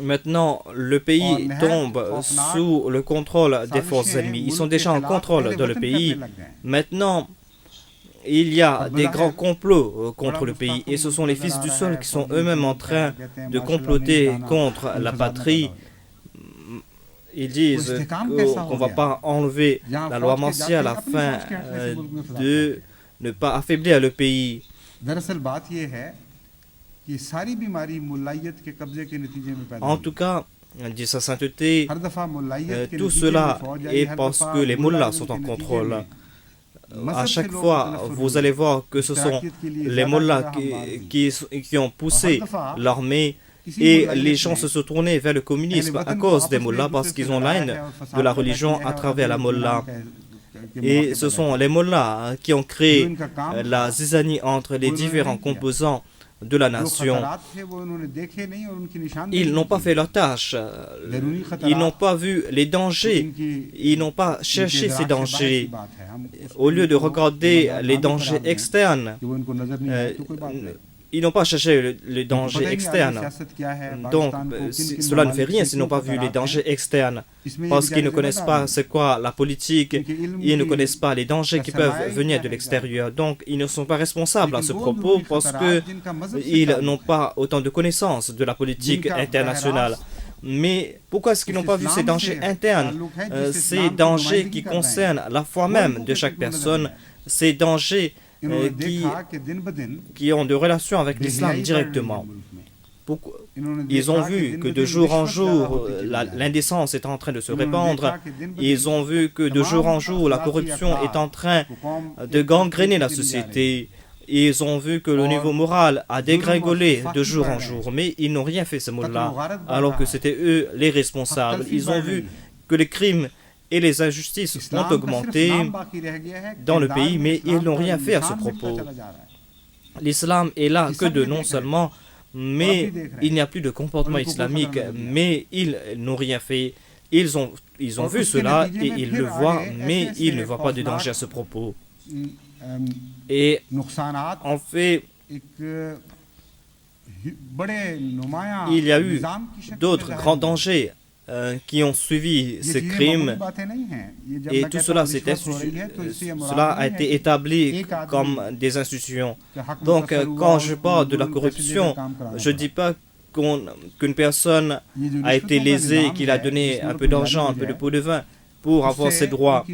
maintenant le pays tombe sous le contrôle des forces ennemies. Ils sont déjà en contrôle dans le pays. Maintenant, il y a des grands complots contre le pays et ce sont les fils du sol qui sont eux-mêmes en train de comploter contre la patrie. Ils disent qu'on ne va pas enlever la loi martiale afin de ne pas affaiblir le pays. En tout cas, dit sa sainteté, tout cela est parce que les mullahs sont en contrôle. À chaque fois, vous allez voir que ce sont les mullahs qui ont poussé l'armée et les gens se sont tournés vers le communisme à cause des mullahs parce qu'ils ont la haine de la religion à travers la mullah. Et ce sont les mullahs qui ont créé la zizanie entre les différents composants de la nation. Ils n'ont pas fait leur tâche. Ils n'ont pas vu les dangers. Ils n'ont pas cherché ces dangers. Au lieu de regarder les dangers externes, ils n'ont pas cherché les dangers externes. Donc, cela ne fait rien s'ils n'ont pas vu les dangers externes. Parce qu'ils ne connaissent pas c'est quoi la politique, ils ne connaissent pas les dangers qui peuvent venir de l'extérieur. Donc, ils ne sont pas responsables à ce propos parce qu'ils n'ont pas autant de connaissances de la politique internationale. Mais pourquoi est-ce qu'ils n'ont pas vu ces dangers internes, ces dangers qui concernent la foi même de chaque personne, ces dangers qui ont de relations avec l'islam directement? Ils ont vu que de jour en jour, l'indécence est en train de se répandre. Ils ont vu que de jour en jour, la corruption est en train de gangréner la société. Ils ont vu que le niveau moral a dégringolé de jour en jour. Mais ils n'ont rien fait, ces mots-là, alors que c'était eux les responsables. Ils ont vu que les crimes et les injustices ont augmenté dans le pays, mais ils n'ont rien fait à ce propos. L'islam est là que de nom seulement, mais il n'y a plus de comportement islamique, mais ils n'ont rien fait. Ils ont vu cela et ils le voient, mais ils ne voient pas de danger à ce propos. Et en fait, il y a eu d'autres grands dangers qui ont suivi ces crimes, et tout cela, cela a été établi comme des institutions. Donc, quand je parle de la corruption, je ne dis pas qu'une personne a été lésée, qu'il a donné un peu d'argent, un peu de pot de vin pour avoir ses droits.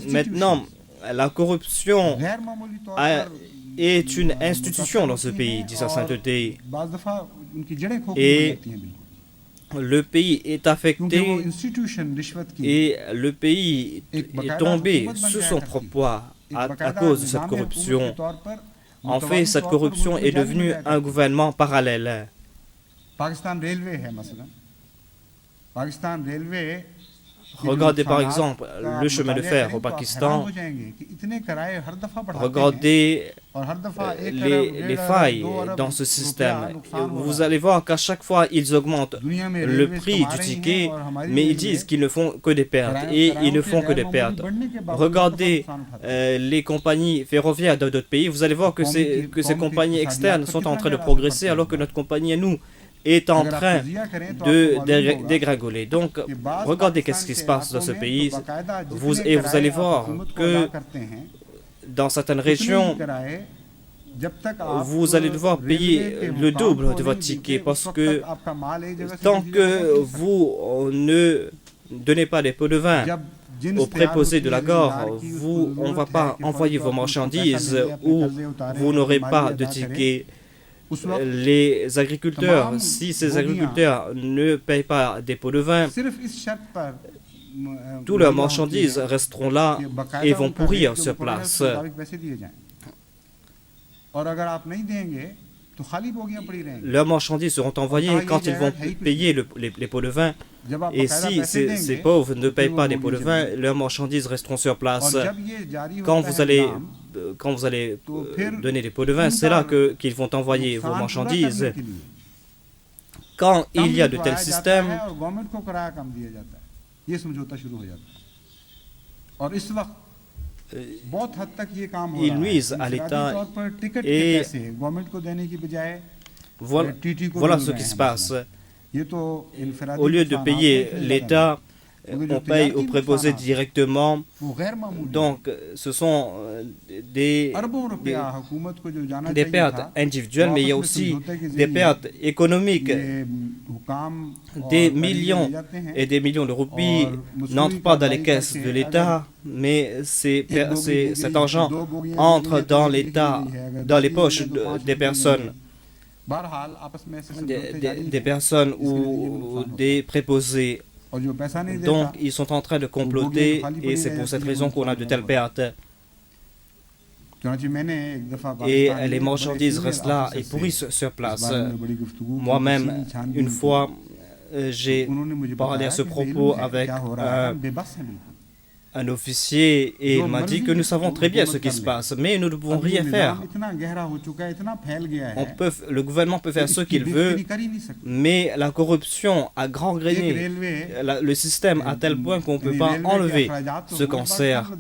Maintenant, la corruption est une institution dans ce pays, dit sa sainteté. Et le pays est affecté et le pays est tombé sous son propre poids à cause de cette corruption. En fait, cette corruption est devenue un gouvernement parallèle. Regardez par exemple le chemin de fer au Pakistan. Regardez les failles dans ce système. Vous allez voir qu'à chaque fois, ils augmentent le prix du ticket, mais ils disent qu'ils ne font que des pertes. Et ils ne font que des pertes. Regardez les compagnies ferroviaires de d'autres pays. Vous allez voir que ces compagnies externes sont en train de progresser, alors que notre compagnie à nous est en train de dégringoler. Donc, regardez qu'est-ce qui se passe dans ce pays. Et vous allez voir que dans certaines régions, vous allez devoir payer le double de votre ticket parce que tant que vous ne donnez pas des pots de vin au préposé de la gare, on ne va pas envoyer vos marchandises ou vous n'aurez pas de ticket. Les agriculteurs, si ces agriculteurs ne payent pas des pots de vin, toutes leurs marchandises resteront là et vont pourrir sur place. Leurs marchandises seront envoyées quand ils vont payer les pots de vin. Et si ces pauvres ne payent pas des pots de vin, leurs marchandises resteront sur place. Quand vous allez donner des pots de vin, c'est là qu'ils vont envoyer vos marchandises. Quand il y a de tels systèmes, ils nuisent à l'État et voilà ce qui se passe. Au lieu de payer l'État, on paye au préposé directement. Donc, ce sont des pertes individuelles, mais il y a aussi des pertes économiques. Des millions et des millions de roupies n'entrent pas dans les caisses de l'État, mais cet argent entre dans l'État, dans les poches des personnes. Des personnes ou des préposés. Donc, ils sont en train de comploter et c'est pour cette raison qu'on a de telles pertes. Et les marchandises restent là et pourrissent sur place. Moi-même, une fois, j'ai parlé à ce propos avec un officier et il m'a dit que nous savons très bien ce qui se passe, mais nous ne pouvons rien faire. Le gouvernement peut faire ce qu'il veut, mais la corruption a gangréné le système à tel point qu'on ne peut pas enlever ce cancer.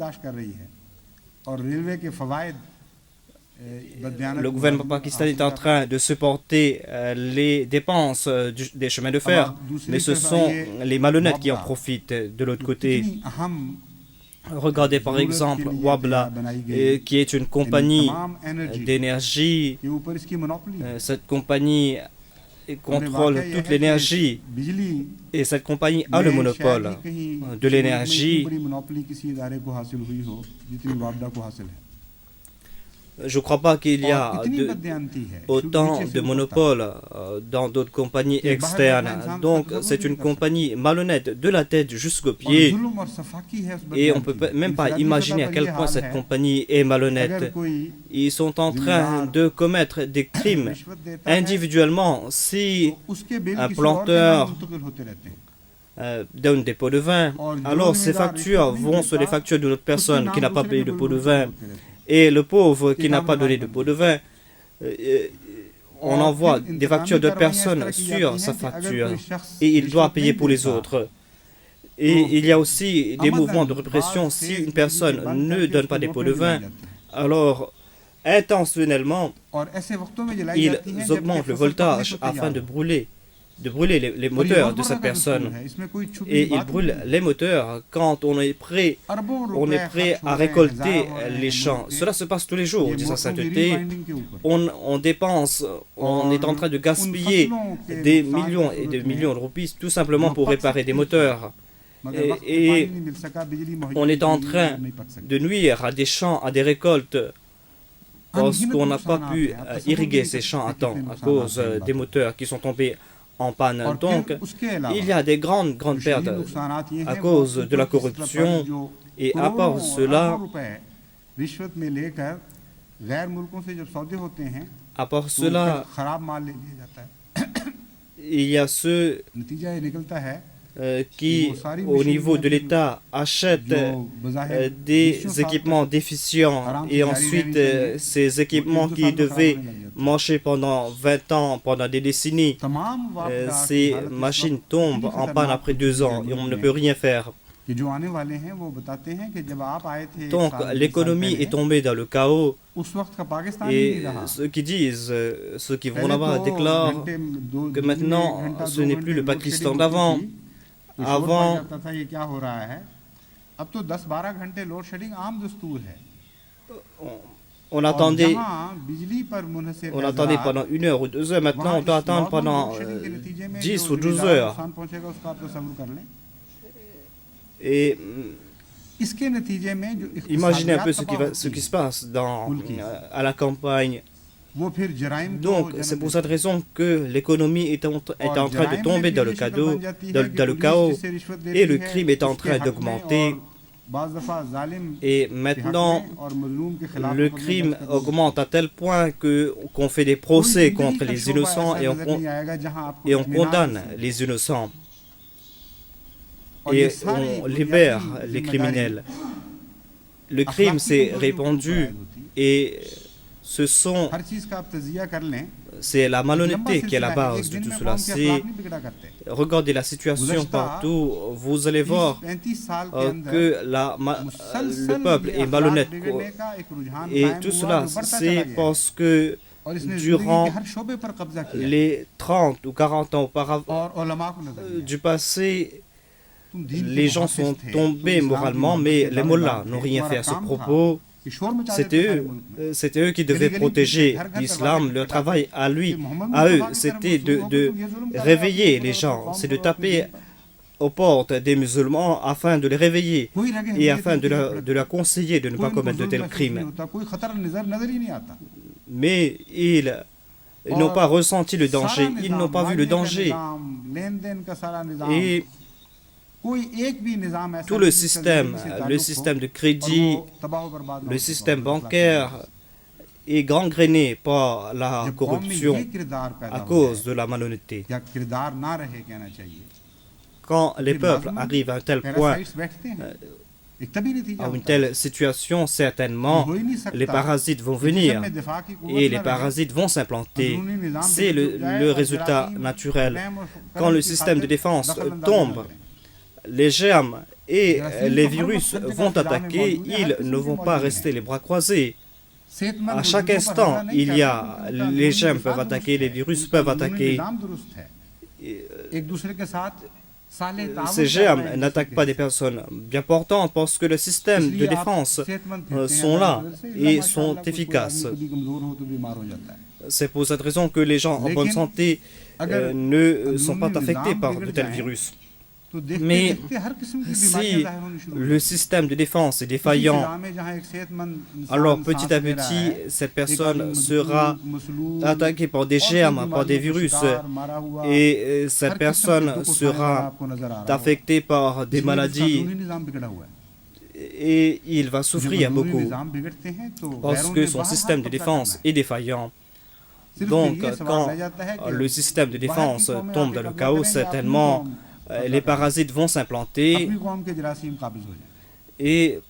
Le gouvernement pakistanais est en train de supporter les dépenses des chemins de fer, mais ce sont les malhonnêtes qui en profitent de l'autre côté. Regardez par exemple Wabla, qui est une compagnie d'énergie. Cette compagnie contrôle toute l'énergie et cette compagnie a le monopole de l'énergie. Je ne crois pas qu'il y a autant de monopoles dans d'autres compagnies externes. Donc c'est une compagnie malhonnête de la tête jusqu'aux pieds. Et on ne peut même pas imaginer à quel point cette compagnie est malhonnête. Ils sont en train de commettre des crimes individuellement. Si un planteur donne des pots de vin, alors ces factures vont sur les factures de l'autre personne qui n'a pas payé de pot de vin. Et le pauvre qui n'a pas donné de pot de vin, on envoie des factures de personnes sur sa facture et il doit payer pour les autres. Et il y a aussi des mouvements de répression. Si une personne ne donne pas des pots de vin, alors intentionnellement, ils augmentent le voltage afin de brûler les moteurs de cette personne. Et ils brûlent les moteurs quand on est prêt à récolter les champs. Cela se passe tous les jours, dit sa sainteté. On dépense, on est en train de gaspiller des millions et des millions de roupies tout simplement pour réparer des moteurs. Et on est en train de nuire à des champs, à des récoltes, parce qu'on n'a pas pu irriguer ces champs à temps à cause des moteurs qui sont tombés en panne. Donc, il y a des grandes pertes à cause de la corruption. Et à part cela, il y a ceux qui, au niveau de l'État, achètent des équipements déficients et ensuite ces équipements qui devaient marcher pendant 20 ans, pendant des décennies, ces machines tombent en panne après 2 ans et on ne peut rien faire. Donc l'économie est tombée dans le chaos et ceux qui vont là-bas déclarent que maintenant ce n'est plus le Pakistan d'avant. Avant, on attendait pendant 1 heure ou 2 heures. Maintenant, on doit attendre pendant 10 ou 12 heures. Et imaginez un peu ce qui se passe à la campagne. Donc, c'est pour cette raison que l'économie est en train de tomber dans le chaos et le crime est en train d'augmenter. Et maintenant, le crime augmente à tel point qu'on fait des procès contre les innocents et on condamne les innocents. Et on libère les criminels. Le crime s'est répandu et c'est la malhonnêteté qui est la base de tout cela. Regardez la situation partout, vous allez voir que le peuple est malhonnête. Et tout cela, c'est parce que durant les 30 ou 40 ans auparavant du passé, les gens sont tombés moralement, mais les mollahs n'ont rien fait à ce propos. C'était eux qui devaient protéger l'islam. Leur travail à eux, c'était de réveiller les gens, c'est de taper aux portes des musulmans afin de les réveiller et afin de leur conseiller de ne pas commettre de tels crimes. Mais ils n'ont pas ressenti le danger, ils n'ont pas vu le danger. Et tout le système de crédit, le système bancaire est gangréné par la corruption à cause de la malhonnêteté. Quand les peuples arrivent à un tel point, à une telle situation, certainement, les parasites vont venir et les parasites vont s'implanter. C'est le résultat naturel. Quand le système de défense tombe, les germes et les virus vont attaquer, ils ne vont pas rester les bras croisés. À chaque instant, les germes peuvent attaquer, les virus peuvent attaquer. Ces germes n'attaquent pas des personnes bien portantes parce que le système de défense sont là et sont efficaces. C'est pour cette raison que les gens en bonne santé ne sont pas affectés par de tels virus. तो देखते Mais देखते हर किस्म की बीमारियां si जाहिर होनी शुरू हो le système de défense est उसी défaillant, फिजा में जहां एक सेहतमंद इंसान alors सांस petit à ले रहा petit, है, cette एक personne आदमी sera मजबूत, मसलूल attaquée par des और कई germes, par des बीमारियों का virus, शिकार, मारा हुआ, et हर cette किस्म के personne दुख उठाने वाला sera आपको नजर आ रहा होगा। affectée par des जिसमें इसका maladies कानूनी निजाम बिगड़ा हुआ है। et il va जब souffrir कानूनी beaucoup निजाम बिगड़ते हैं तो parce गैरों que ने son बाहर système हाथ de कब्जा करना défense है। est défaillant. सिर्फ Donc, फिर ये सवाल quand रह जाता है कि le système de बाहर की défense कौमें tombe आके dans le कब्जा chaos, करेंगे, अपनी certainement कौम les कब्जा करेंगे। parasites vont s'implanter अपनी कौम के जरासीम काबिज हो जाएं। et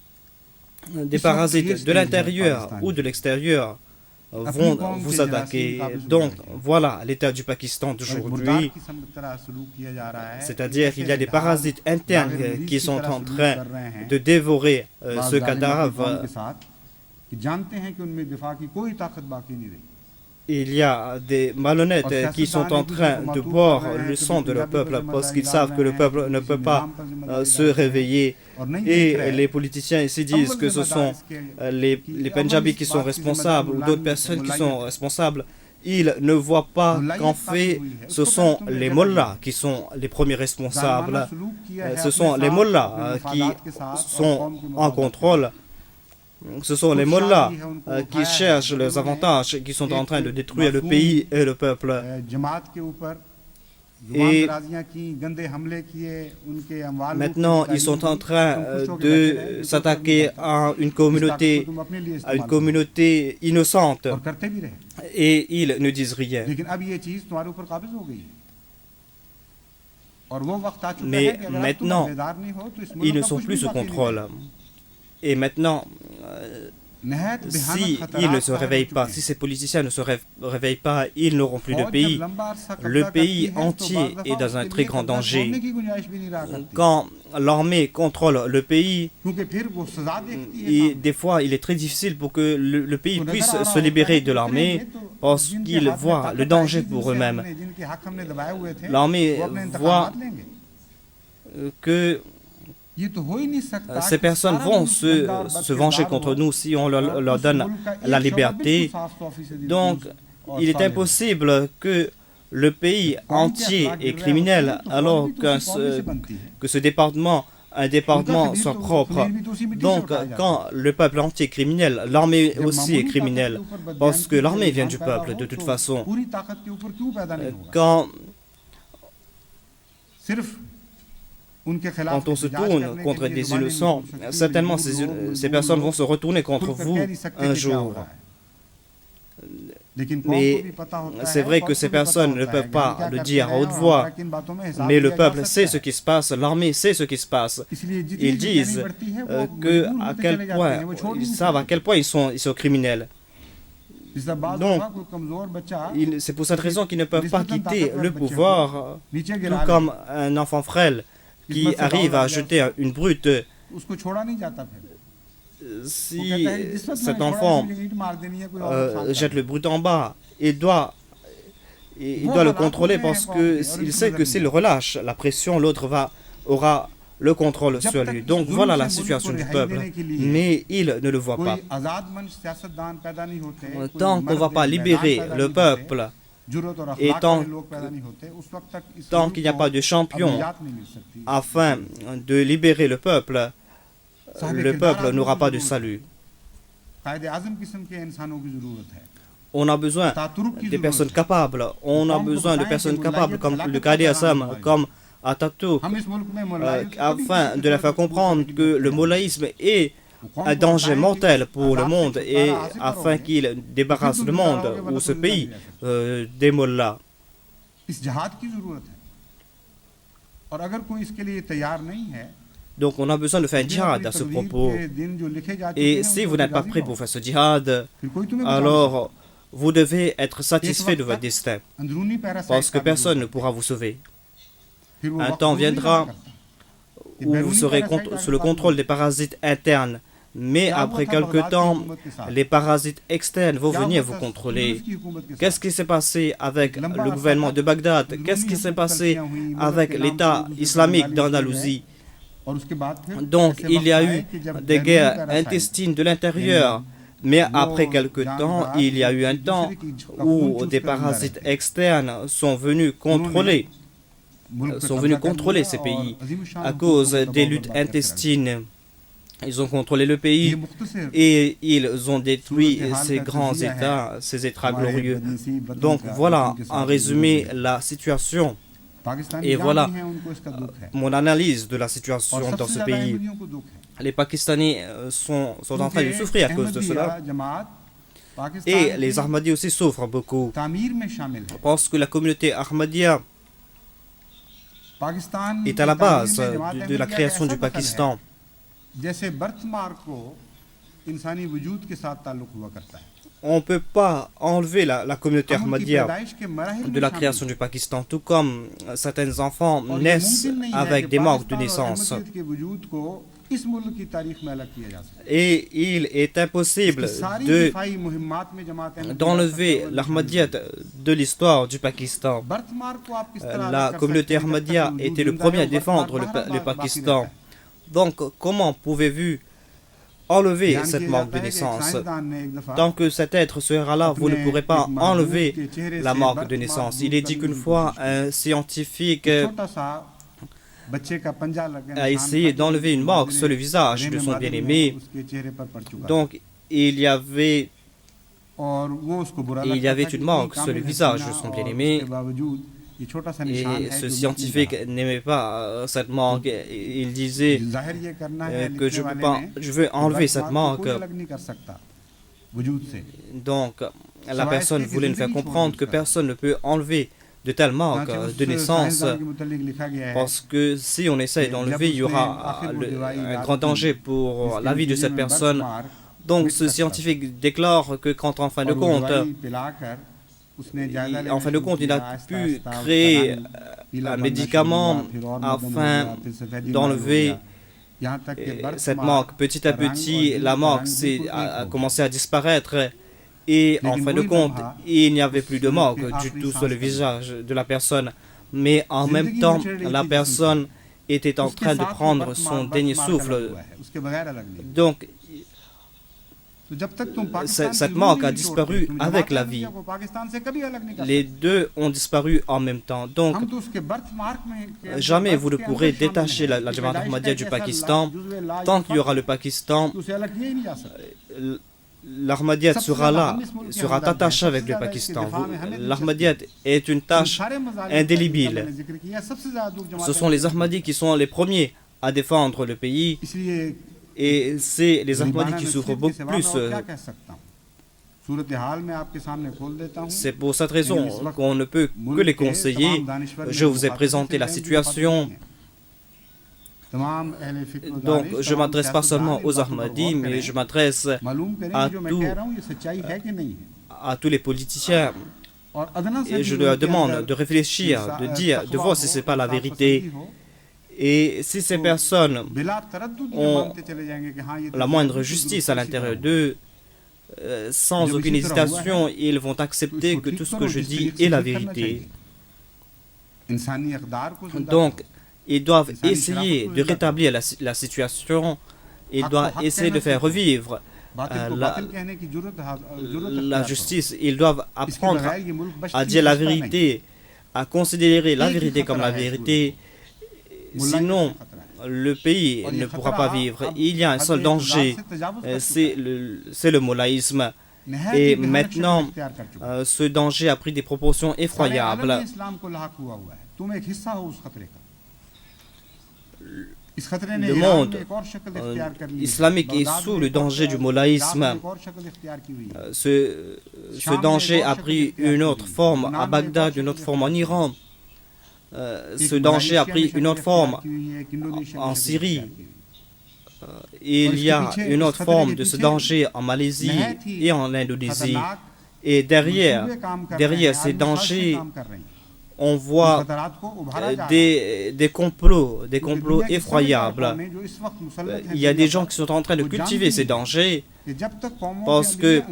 des इस वक्त ये parasites de स्टेज है l'intérieur पाकिस्तान ou की। de l'extérieur अपनी vont कौम के vous जरासीम attaquer. काबिज हो Donc जाएंगे। voilà l'état du Pakistan और एक मुर्दार d'aujourd'hui. की तरह सलूक किया जा रहा है। C'est-à-dire qu'il y a des ऐसे parasites जाहिर internes मरीज qui की sont तरह en सलूक train कर रहे हैं। de dévorer बाज़ ce जालिम अपनी कौम cadavre. के साथ कि जानते हैं कि उनमें दिफा की कोई ताकत बाकी नहीं रही। Il y a des malhonnêtes qui sont en train de boire le sang de leur peuple parce qu'ils savent que le peuple ne peut pas se réveiller. Et les politiciens ici disent que ce sont les Pendjabis qui sont responsables ou d'autres personnes qui sont responsables. Ils ne voient pas qu'en fait, ce sont les mollahs qui sont les premiers responsables. Ce sont les mollahs qui sont en contrôle. Ce sont les mollahs qui cherchent leurs avantages, qui sont en train de détruire le pays et le peuple. Et maintenant, ils sont en train de s'attaquer à une communauté innocente et ils ne disent rien. Mais maintenant, ils ne sont plus sous contrôle. Et maintenant, si ils ne se réveillent pas, si ces politiciens ne se réveillent pas, ils n'auront plus de pays. Le pays entier est dans un très grand danger. Quand l'armée contrôle le pays, et des fois il est très difficile pour que le pays puisse se libérer de l'armée parce qu'ils voient le danger pour eux-mêmes. L'armée voit que ces personnes vont se venger contre nous si on leur donne la liberté. Donc, il est impossible que le pays entier est criminel alors que ce département, un département soit propre. Donc, quand le peuple entier est criminel, l'armée aussi est criminelle parce que l'armée vient du peuple de toute façon. Quand on se tourne contre des innocents, certainement ces personnes vont se retourner contre vous un jour. Mais c'est vrai que ces personnes ne peuvent pas le dire à haute voix. Mais le peuple sait ce qui se passe, l'armée sait ce qui se passe. Ils disent ils savent à quel point ils sont criminels. Donc, c'est pour cette raison qu'ils ne peuvent pas quitter le pouvoir, tout comme un enfant frêle qui arrive à jeter une brute. Si cet enfant jette le brute en bas, il doit le contrôler parce qu'il sait que s'il relâche la pression, l'autre aura le contrôle sur lui. Donc voilà la situation du peuple. Mais il ne le voit pas. Tant qu'on ne va pas libérer le peuple, et tant qu'il n'y a pas de champion afin de libérer le peuple n'aura pas de salut. On a besoin des personnes capables. On a besoin de personnes capables comme le Qaïd Azam, comme Atatürk, afin de leur faire comprendre que le mollaïsme est un danger mortel pour le monde et afin qu'il débarrasse le monde ou ce pays des mollahs. Donc on a besoin de faire un djihad à ce propos. Et si vous n'êtes pas prêt pour faire ce djihad, alors vous devez être satisfait de votre destin, parce que personne ne pourra vous sauver. Un temps viendra où vous serez sous le contrôle des parasites internes, mais après quelque temps, les parasites externes vont venir vous contrôler. Qu'est-ce qui s'est passé avec le gouvernement de Bagdad? Qu'est-ce qui s'est passé avec l'État islamique d'Andalousie? Donc, il y a eu des guerres intestines de l'intérieur, mais après quelque temps, il y a eu un temps où des parasites externes sont venus contrôler sont venus contrôler ces pays. À cause des luttes intestines, ils ont contrôlé le pays et ils ont détruit ces grands États, ces États glorieux. Donc voilà en résumé la situation. Et voilà mon analyse de la situation dans ce pays. Les Pakistanais sont en train de souffrir à cause de cela. Et les Ahmadis aussi souffrent beaucoup. Parce que la communauté Ahmadiyya est à la base de la création du Pakistan. On ne peut pas enlever la communauté Ahmadiyya de la création du Pakistan, tout comme certains enfants naissent avec des marques de naissance. Et il est impossible d'enlever l'Ahmadiyya de l'histoire du Pakistan. La communauté Ahmadiyya était le premier à défendre le Pakistan. Donc, comment pouvez-vous enlever cette marque de naissance? Tant que cet être sera là, vous ne pourrez pas enlever la marque de naissance. Il est dit qu'une fois, un scientifique a essayé d'enlever une marque sur le visage de son bien-aimé. Donc, il y avait une marque sur le visage de son bien-aimé. Et ce scientifique n'aimait pas cette marque. Il disait que je veux enlever cette marque. Donc, la personne voulait nous faire comprendre que personne ne peut enlever de telles marques de naissance, parce que si on essaie d'enlever, il y aura un grand danger pour la vie de cette personne. Donc, ce scientifique déclare que quand en fin de compte, il a pu créer un médicament afin d'enlever cette marque. Petit à petit, la marque a commencé à disparaître et en fin de compte, il n'y avait plus de marque du tout sur le visage de la personne. Mais en même temps, la personne était en train de prendre son dernier souffle. Donc, cette marque a disparu avec la vie. Les deux ont disparu en même temps. Donc, jamais vous ne pourrez détacher la Jamaat Ahmadiyya du Pakistan. Tant qu'il y aura le Pakistan, l'Ahmadiyyat sera là, sera attaché avec le Pakistan. L'Ahmadiyyat est une tâche indélébile. Ce sont les Ahmadis qui sont les premiers à défendre le pays. Et c'est les Ahmadis qui souffrent beaucoup plus. C'est pour cette raison qu'on ne peut que les conseiller. Je vous ai présenté la situation. Donc, je ne m'adresse pas seulement aux Ahmadis, mais je m'adresse à tous les politiciens. Et je leur demande de réfléchir, de voir si ce n'est pas la vérité. Et si ces personnes ont la moindre justice à l'intérieur d'eux, sans aucune hésitation, ils vont accepter que tout ce que je dis est la vérité. Donc, ils doivent essayer de rétablir la situation, ils doivent essayer de faire revivre la justice, ils doivent apprendre à dire la vérité, à considérer la vérité comme la vérité. Sinon, le pays ne pourra pas vivre. Il y a un seul danger, c'est le moulaïsme. Et maintenant, ce danger a pris des proportions effroyables. Le monde islamique est sous le danger du moulaïsme. Ce danger a pris une autre forme à Bagdad, une autre forme en Iran. Ce danger a pris une autre forme en Syrie. Il y a une autre forme de ce danger en Malaisie et en Indonésie. Et derrière ces dangers, on voit des complots effroyables. Il y a des gens qui sont en train de cultiver ces dangers parce que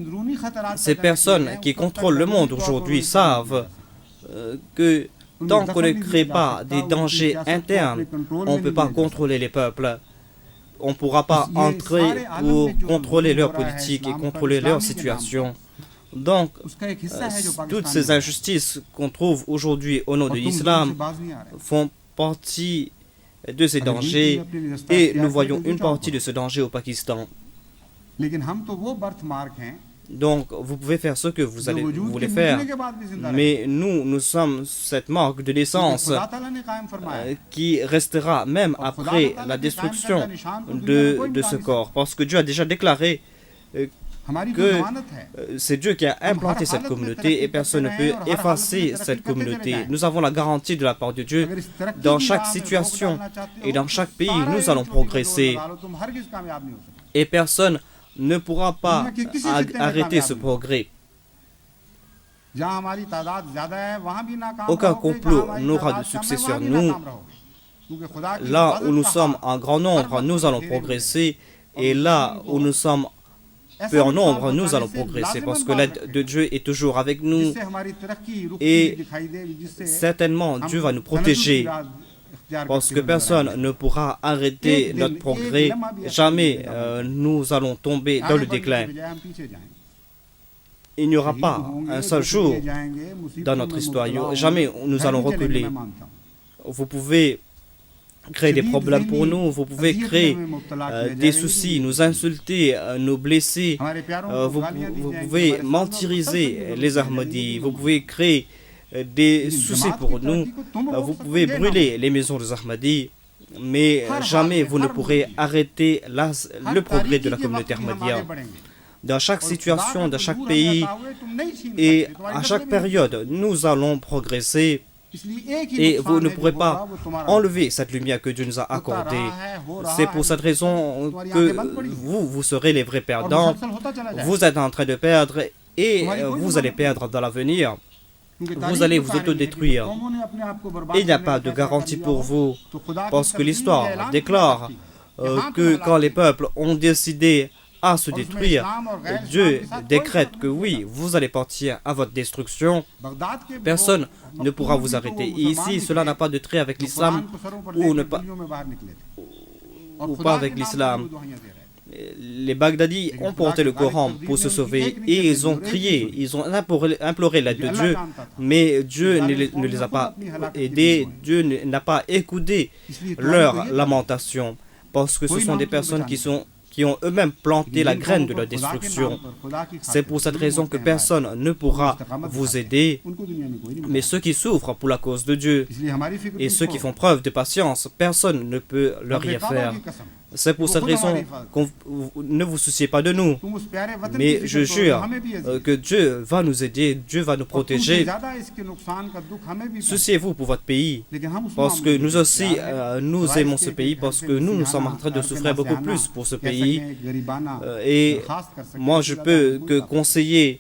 ces personnes qui contrôlent le monde aujourd'hui savent que tant qu'on ne crée pas des dangers internes, on ne peut pas contrôler les peuples. On ne pourra pas entrer pour contrôler leur politique et contrôler leur situation. Donc, उसका एक हिस्सा है जो toutes पाकिस्तान ces में है। injustices qu'on trouve aujourd'hui au nom और de तुम उनसे l'islam बाज नहीं आ रहे। font partie de ces अगर यही dangers तुम्हें अपनी रास्ता et इख्तियार nous किया voyons तो une जो partie de चाहो ce danger au Pakistan. लेकिन हम तो वो बर्थ मार्क हैं Donc, vous pouvez faire ce que vous जो vous वजूद voulez के faire, मिटने के बाद भी जिंदा रहे। mais nous sommes cette marque de क्योंकि naissance खुदा ताला ने कायम फरमाया है। qui restera même और खुदा après ताला la के कायम destruction करदा निशान को दुनिया में कोई de मिटा ce नहीं corps. Parce que Dieu a déjà déclaré हमारी जो que जमानत है c'est Dieu qui a implanté cette communauté et personne ne peut effacer cette communauté. Nous avons la garantie de la part de Dieu. अगर इस तरक्की Dans की chaque राह में रोक situation डालना चाहते et हो, dans chaque तो pays, सारा nous allons चोटी का जोर progresser लगा लो, तुम हरगिज़ कामयाब नहीं हो सकते। et personne ne pourra pas दुनिया के किसी खित्ते में arrêter कामयाब ce नहीं। progrès. जहाँ हमारी तादाद ज्यादा है वहाँ भी नाकाम Aucun रहोगे, complot जहाँ हमारी n'aura तादाद de कम है, succès वहाँ sur भी nous. नाकाम रहोगे। क्योंकि खुदा की Là हिफाजत où nous का sommes हाथ en grand हर nombre, वक्त nous allons घेरे हुए है। progresser. Et là où nous sommes ऐसा peu en विश्वास nombre, nous बताने allons से progresser लाजिमन parce que बात l'aide रखें, de Dieu est toujours avec nous जिससे हमारी तरक्की रुकती et दिखाई दे, जिससे certainement हम Dieu va nous तनज़्ज़ुल की protéger राह इख्तियार parce करते que हुए नजर personne आएंगे। ne pourra arrêter notre progrès. Jamais nous allons tomber dans आगे le बढ़ने की déclin. बजाय हम पीछे जाएं। Il n'y aura शहीद pas होंगे, un seul दुख jour दिए जाएंगे, मुसीबतों dans notre में histoire. मुब्तला Jamais होंगे, nous घर allons भी चलेंगे, reculer. मैं मानता हूं। Vous pouvez créer des शदीद problèmes pour ज़हनी nous, vous pouvez अज़ियत créer में मुब्तला किया des जाएगा, soucis, nous insulter, nous blesser, हमारे प्यारों को vous, गालियां दी vous जाएंगी, pouvez हमारे सामने mentiriser मुसलसल les किया Ahmadis, जाएगा, vous pouvez créer des लेकिन soucis जमात pour की nous, तरक्की को तुम रोक vous सकते pouvez हो, ये ना brûler les maisons des Ahmadis, mais हर हाल jamais में, vous ne हर pourrez मुल्क में, arrêter हर le progrès de तारीकी la के communauté वक्त भी हम Ahmadiyya. आगे बढ़ेंगे। Dans chaque और खुदा situation, का dans chaque हुजूर pays हमें अता हुए, तुम नहीं छीन et सकते, तुम्हारी à नस्लें chaque भी नहीं période, nous allons progresser. इसलिए एक ही Et vous नुकसान ne है जो pourrez हो रहा, pas वो तुम्हारा enlever cette lumière que Dieu nous a होता accordée. रहा है, हो रहा C'est है, pour cette raison तुम्हारी que आंखें बंद पड़ी हैं। vous serez les vrais और perdants. मुसलसल होता चला जाए। Vous êtes en train de perdre et तुम्हारी कोई vous allez जमानत नहीं। perdre dans l'avenir. क्योंकि Vous तारीख allez बता vous रही है कि autodétruire. जब कौमों ने अपने आप को बर्बाद Il n'y a करने pas का de फैसला कर garantie लिया pour हो, vous तो खुदा की parce que तरकीब या l'histoire ऐलान déclare खुदा की, कि हाँ, que तुम quand les हलाक peuples ont décidé à se और उसमें détruire, इस्लाम और गैर Dieu इस्लाम के साथ कोई décrète फर्क que नहीं oui, होता। vous allez partir à votre destruction. Baghdad के Personne वो ne pourra मकतूल vous भी तो arrêter. वो Et मुसलमान ici, cela निकले, n'a pas de trait avec जो l'islam कुरान को सरों पर ou ne लेकर pas गलियों में बाहर निकले थे। और ou खुदा pas के avec नाम पर l'islam. वो दुआएं दे रहे हैं। Les Baghdadis ont porté le Coran pour se sauver et ils ont crié, ils ont imploré l'aide de Dieu, mais Dieu ne les a pas aidés, Dieu n'a pas écouté leurs lamentations, parce que ce sont des personnes qui ont eux-mêmes planté la graine de leur destruction. C'est pour cette raison que personne ne pourra vous aider, उनको दुनिया में कोई नहीं mais ceux qui souffrent pour la cause de Dieu इसलिए हमारी फिक्र et तुम ceux qui छोड़ो। font preuve de patience, personne ne peut leur rien रब-ए-काबा faire. की कसम, C'est pour cette raison qu'on ne vous souciez pas de nous. तुम उस प्यारे वतन की Mais फिक्र je करो, jure हमें भी अजीज que Dieu va nous aider, Dieu va nous और तुमसे protéger. ज्यादा इसके नुकसान का दुख हमें भी Souciez-vous pour votre pays, लेकिन हम उस parce que मामले में nous aussi, तैयार हैं। nous सिवाय aimons इसके ce कि pays, घर parce से que nous नसीहाना, sommes en train de घर से souffrir beaucoup नसीहाना plus pour ce कह pays. सकें, गरीबाना Et दरखास्त कर सकें, moi, je इससे peux ज्यादा que कोई बात conseiller,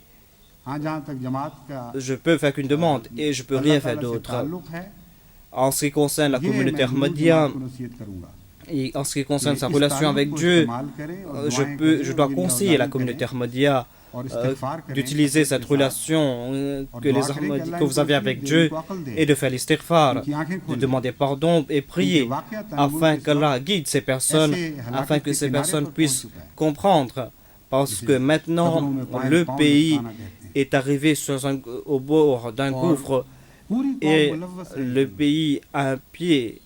हाँ, जहाँ तक जमात का je peux faire qu'une demande et je peux अल्लाह rien faire ताला से d'autre. ताल्लुक है, En ce qui concerne la ये communauté मैं हिंदू Ahmadiyya जमात को नसीहत करूंगा। et en ce qui concerne कि sa इस relation ताल्लुक avec को Dieu, इस्तेमाल करें और दुआएं je करें dois और conseiller la इल्ज़ाम communauté करें Ahmadiyya और इस्तिग़फ़ार करें d'utiliser cette सबके साथ। relation और que, दुआ les करें कि Ahmadis, अल्लाह que vous इनको avez इल्म avec दे, Dieu इनको अक्ल दे, et de faire l'istighfar, इनकी आंखें de खोले। demander pardon et prier क्योंकि वाक़यातन afin मुल्क इस qu'Allah वक्त guide ces personnes, ऐसे हलाकत afin que के ces किनारे personnes पर पहुंच puissent चुका है। comprendre, parce que कब्रों maintenant में पाँव le पाँव pays लटकाना कहते हैं। est arrivé au bord d'un और gouffre पूरी कौम et मुलव्वस है le pays a un pied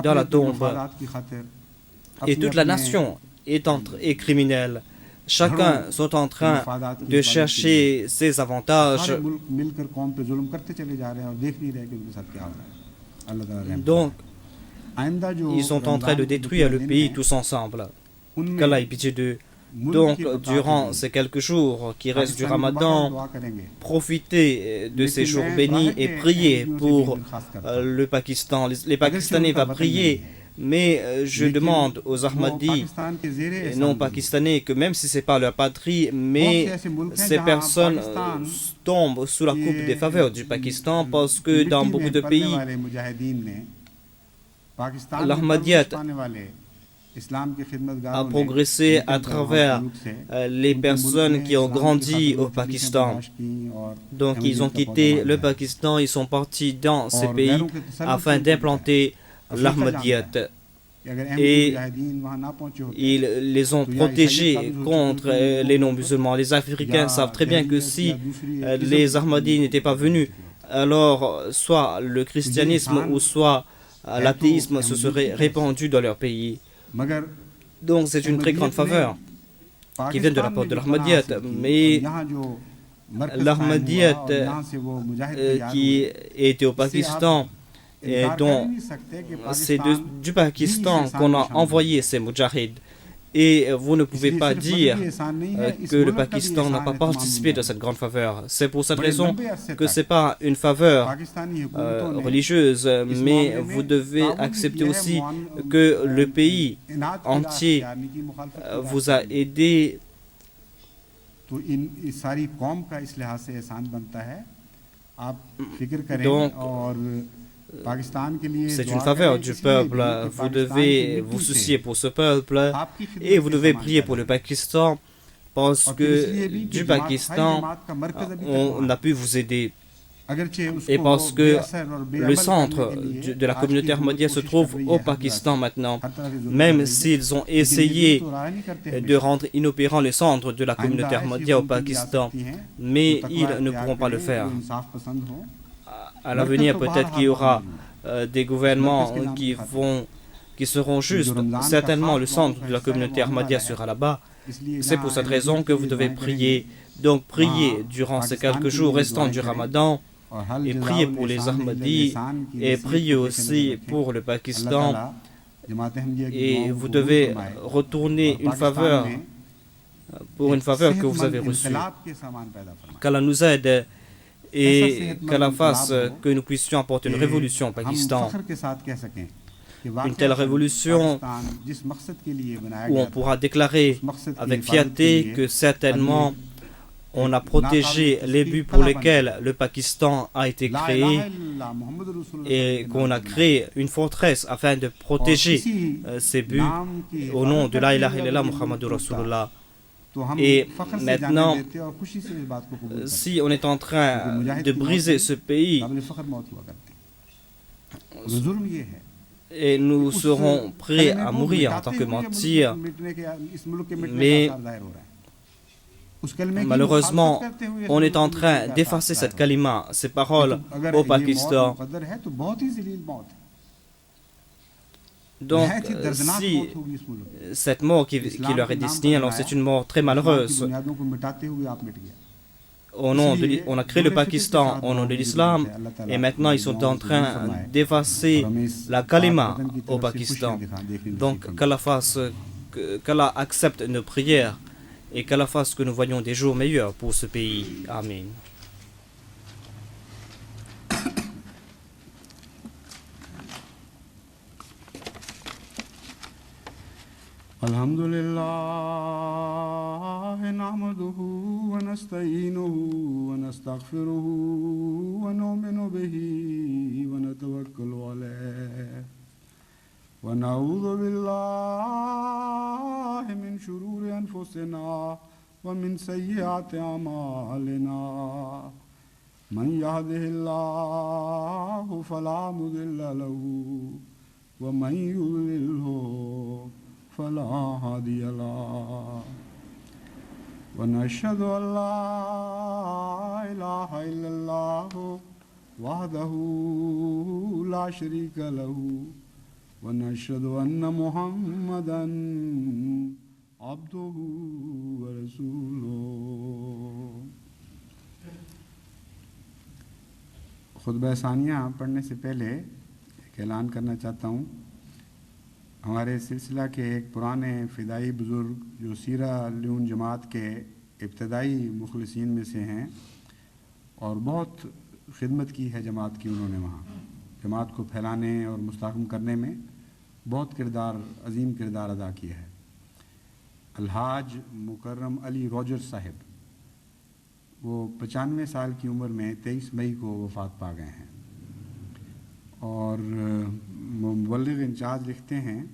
dans la अपने tombe मफादात की खातिर, et अपने toute la अपने nation est criminelle. Chacun sont en train de chercher ses avantages. सारे मुल्क मिलकर कौम पे जुल्म करते चले जा रहे हैं और देख नहीं रहे कि उनके साथ क्या हो रहा है। अल्लाह ताला रहम Donc, करे। आइंदा जो ils sont en train de Ramzan के détruire le दिन pays हैं, tous ensemble. उनमें Qu'Allah ait pitié d'eux. मुल्क Donc, की बर्बादी durant होगी। ces quelques jours qui restent du Pakistan के बाहर Ramadan, दुआ करेंगे। profitez de ces लेकिन jours मैं bénis बाहर et के priez अहमदियों से pour भी दरख्वास्त करता हूं। le Pakistan. Les अगर Pakistanais से उनका vont वतन prier, नहीं है, mais je लेकिन demande aux वो Ahmadis, पाकिस्तान के ज़ेरे et एहसान non नहीं। pakistanais, que même si c'est pas leur patrie, बहुत mais से ऐसे मुल्क हैं ces जहाँ personnes Pakistan tombent sous la coupe des faveurs du Pakistan parce que dans मिट्टी beaucoup में de पलने pays, वाले मुजाहिदीन ने पाकिस्तान में l'Ahmadiyyat परवरिश पाने वाले इस्लाम के खिदमतगारों a ने progressé मिलकर à वहाँ travers मुल्क से les उनके personnes मुल्क qui में ont इस्लाम की grandi खातिर au वो तकलीफें Pakistan. बर्दाश्त की और Donc ils ont अहमदियत का quitté पौधा le बांधा है। Pakistan, ils sont partis dans ces और pays गैरों के तसल्लुत afin से उनको d'implanter अफ्रीका जानता l'Ahmadiyyat. है। et ils les ont protégés contre les non-musulmans. Les Africains savent très bien que si les Ahmadis n'étaient pas venus, alors soit le christianisme ou soit l'athéisme se serait répandu dans leur pays. Donc c'est une très grande faveur qui vient de la part de l'Ahmadiyyat. Mais l'Ahmadiyyat qui était au Pakistan, et dont c'est du Pakistan qu'on a envoyé ces mujahids. Et vous ne pouvez pas dire que le Pakistan n'a pas participé de cette grande faveur. C'est pour cette raison que ce n'est pas une faveur religieuse, mais vous devez accepter aussi que le pays entier vous a aidé. Donc, c'est une faveur du peuple. Vous devez vous soucier pour ce peuple et vous devez prier pour le Pakistan parce que du Pakistan, on a pu vous aider. Et parce que le centre de la communauté Ahmadiyya se trouve au Pakistan maintenant. Même s'ils ont essayé de rendre inopérant le centre de la communauté Ahmadiyya au Pakistan, mais ils ne pourront pas le faire. À l'avenir, peut-être qu'il y aura des gouvernements qui seront justes. Certainement, le centre de la communauté Ahmadiyya sera là-bas. C'est pour cette raison que vous devez prier. Donc, priez durant ces quelques jours restants du Ramadan et priez pour les Ahmadis et priez aussi pour le Pakistan. Et vous devez retourner une faveur pour une faveur que vous avez reçue. Qu'Allah nous aide et qu'Allah fasse que nous puissions apporter une révolution au Pakistan. Une telle révolution où on pourra déclarer avec fierté que certainement on a protégé les buts pour lesquels le Pakistan a été créé et qu'on a créé une forteresse afin de protéger ces buts au nom de la ilaha illallah Muhammadur Rasulullah. Et maintenant, si on est en train de briser ce pays, et nous serons prêts à mourir en tant que martyrs, mais malheureusement, on est en train d'effacer cette kalima, ces paroles au Pakistan. Donc, si cette mort qui leur est destinée, alors c'est une mort très malheureuse. On a créé le Pakistan au nom de l'islam et maintenant ils sont en train d'effacer la kalima au Pakistan. Donc, qu'Allah accepte nos prières et qu'Allah fasse que nous voyions des jours meilleurs pour ce pays. Amen. Alhamdulillah nahmaduhu wa nasta'inuhu wa nastaghfiruhu wa nu'minu bihi wa natawakkalu alayhi wa na'udhu billahi min shururi anfusina wa min sayyiati a'malina man yahdihillahu fala mudilla lahu wa man yudlilhu فلا هادي له ونشهد أن لا إله إلا الله وحده لا شريك له ونشهد أن محمدا عبده ورسوله खुतबा सानिया पढ़ने से पहले एक ऐलान करना चाहता हूँ। हमारे सिलसिला के एक पुराने फ़िदाई बुज़ुर्ग जो सीरा ल्यून जमात के इब्तदाई मुखलिसीन में से हैं और बहुत खिदमत की है जमात की, उन्होंने वहाँ जमात को फैलाने और मुस्तहकम करने में बहुत अज़ीम किरदार अदा किया है। अलहाज मुकर्रम अली रोजर साहिब, वो 95 साल की उम्र में 23 मई को वफ़ात पा गए हैं। और मुबल्लिग इंचार्ज लिखते हैं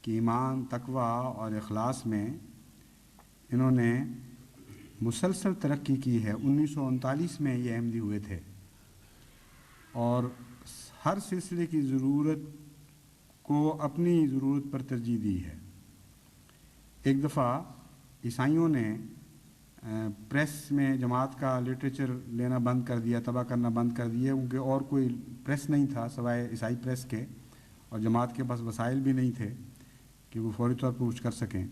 कि ईमान, तकवा और इखलास में इन्होंने मुसलसल तरक्की की है। 1939 में ये अहमदी हुए थे और हर सिलसिले की ज़रूरत को अपनी ज़रूरत पर तरजीह दी है। एक दफ़ा ईसाइयों ने प्रेस में जमात का लिटरेचर लेना बंद कर दिया, तबाह करना बंद कर दिया, क्योंकि और कोई प्रेस नहीं था सिवाय ईसाई प्रेस के, और जमात के पास वसाइल भी नहीं थे कि वो फौरी तौर पर कुछ कर सकें।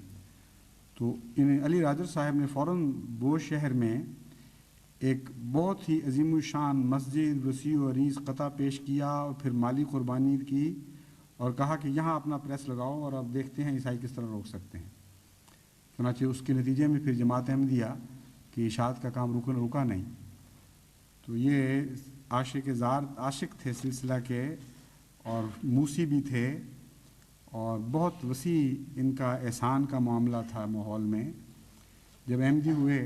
तो इन अली राजर साहब ने फ़ौरन बोझ शहर में एक बहुत ही अजीम शान मस्जिद वसी व अरीज़ क़ता पेश किया और फिर माली कुर्बानी की और कहा कि यहाँ अपना प्रेस लगाओ और अब देखते हैं ईसाई किस तरह रोक सकते हैं। चुनांचे उसके नतीजे में फिर जमात अहमदिया की इशाअत का काम रुका नहीं। तो ये आशिक थे सिलसिला के और मूसी भी थे और बहुत वसी इनका एहसान का मामला था माहौल में। जब अहमदी हुए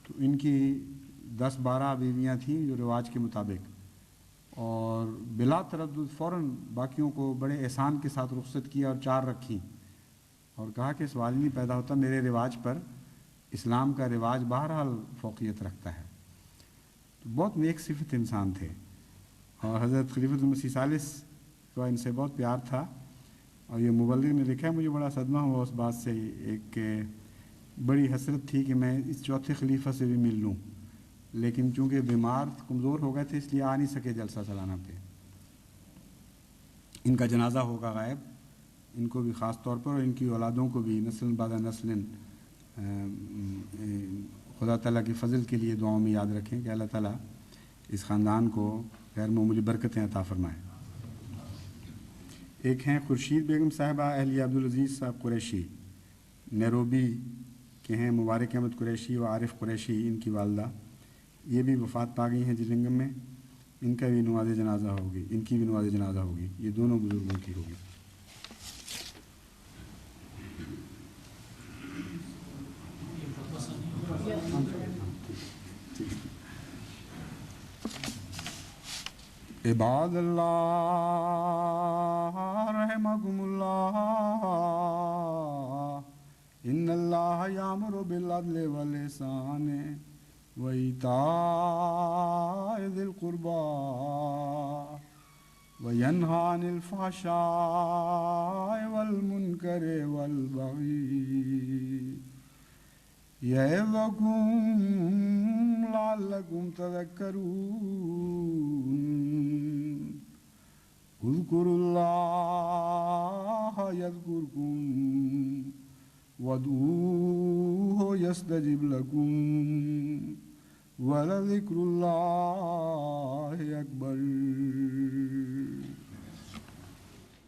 तो इनकी 10-12 बीवियाँ थीं जो रिवाज के मुताबिक, और बिला तरद्दुद फ़ौरन बाकियों को बड़े एहसान के साथ रुख्सत किया और 4 रखी और कहा कि सवाल नहीं पैदा होता, मेरे रिवाज पर इस्लाम का रिवाज बहरहाल फ़ौक़ियत रखता है। तो बहुत नेक सिफ़त इंसान थे और हज़रत खलीफतुल मसीह सालिस का इनसे बहुत प्यार था। और ये मुबल्लिग़ ने लिखा है, मुझे बड़ा सदमा हुआ उस बात से, एक बड़ी हसरत थी कि मैं इस चौथे खलीफा से भी मिल लूँ, लेकिन चूँकि बीमार कमज़ोर हो गए थे इसलिए आ नहीं सके जलसा सालाना पे। इनका जनाजा होगा गायब, इनको भी ख़ास तौर पर और इनकी औलादों को भी नस्लन बाद नस्लन खुदा ताला की फ़ज़ल के लिए दुआओं में याद रखें कि अल्लाह ताला इस ख़ानदान को खैर मामूली बरकतें अता फ़रमाए। एक हैं खुर्शीद बेगम साहिबा अहलिया अब्दुल अज़ीज़ साहब कुरैशी, नैरोबी के हैं। मुबारक अहमद कुरैशी व आरिफ कुरैशी इनकी वालदा, ये भी वफ़ात पा गई हैं जिलिंगम में। इनकी भी नमाज़ जनाजा होगी। ये दोनों बुज़ुर्गों की होगी। इबादल्लाह रहमकुमुल्लाह, इन्नल्लाह यामुरु बिल अदलि वल इहसानि व इताइ ज़िल क़ुर्बा व यन्हा अनिल फ़हशाइ वल मुनकरि वल बग़ी यअज़कुम लअल्लकुम तज़क्करून। उज़्कुरुल्लाह यज़्कुरकुम वदऊहु यस्तजिब लकुम वलज़िक्रुल्लाहि अकबर।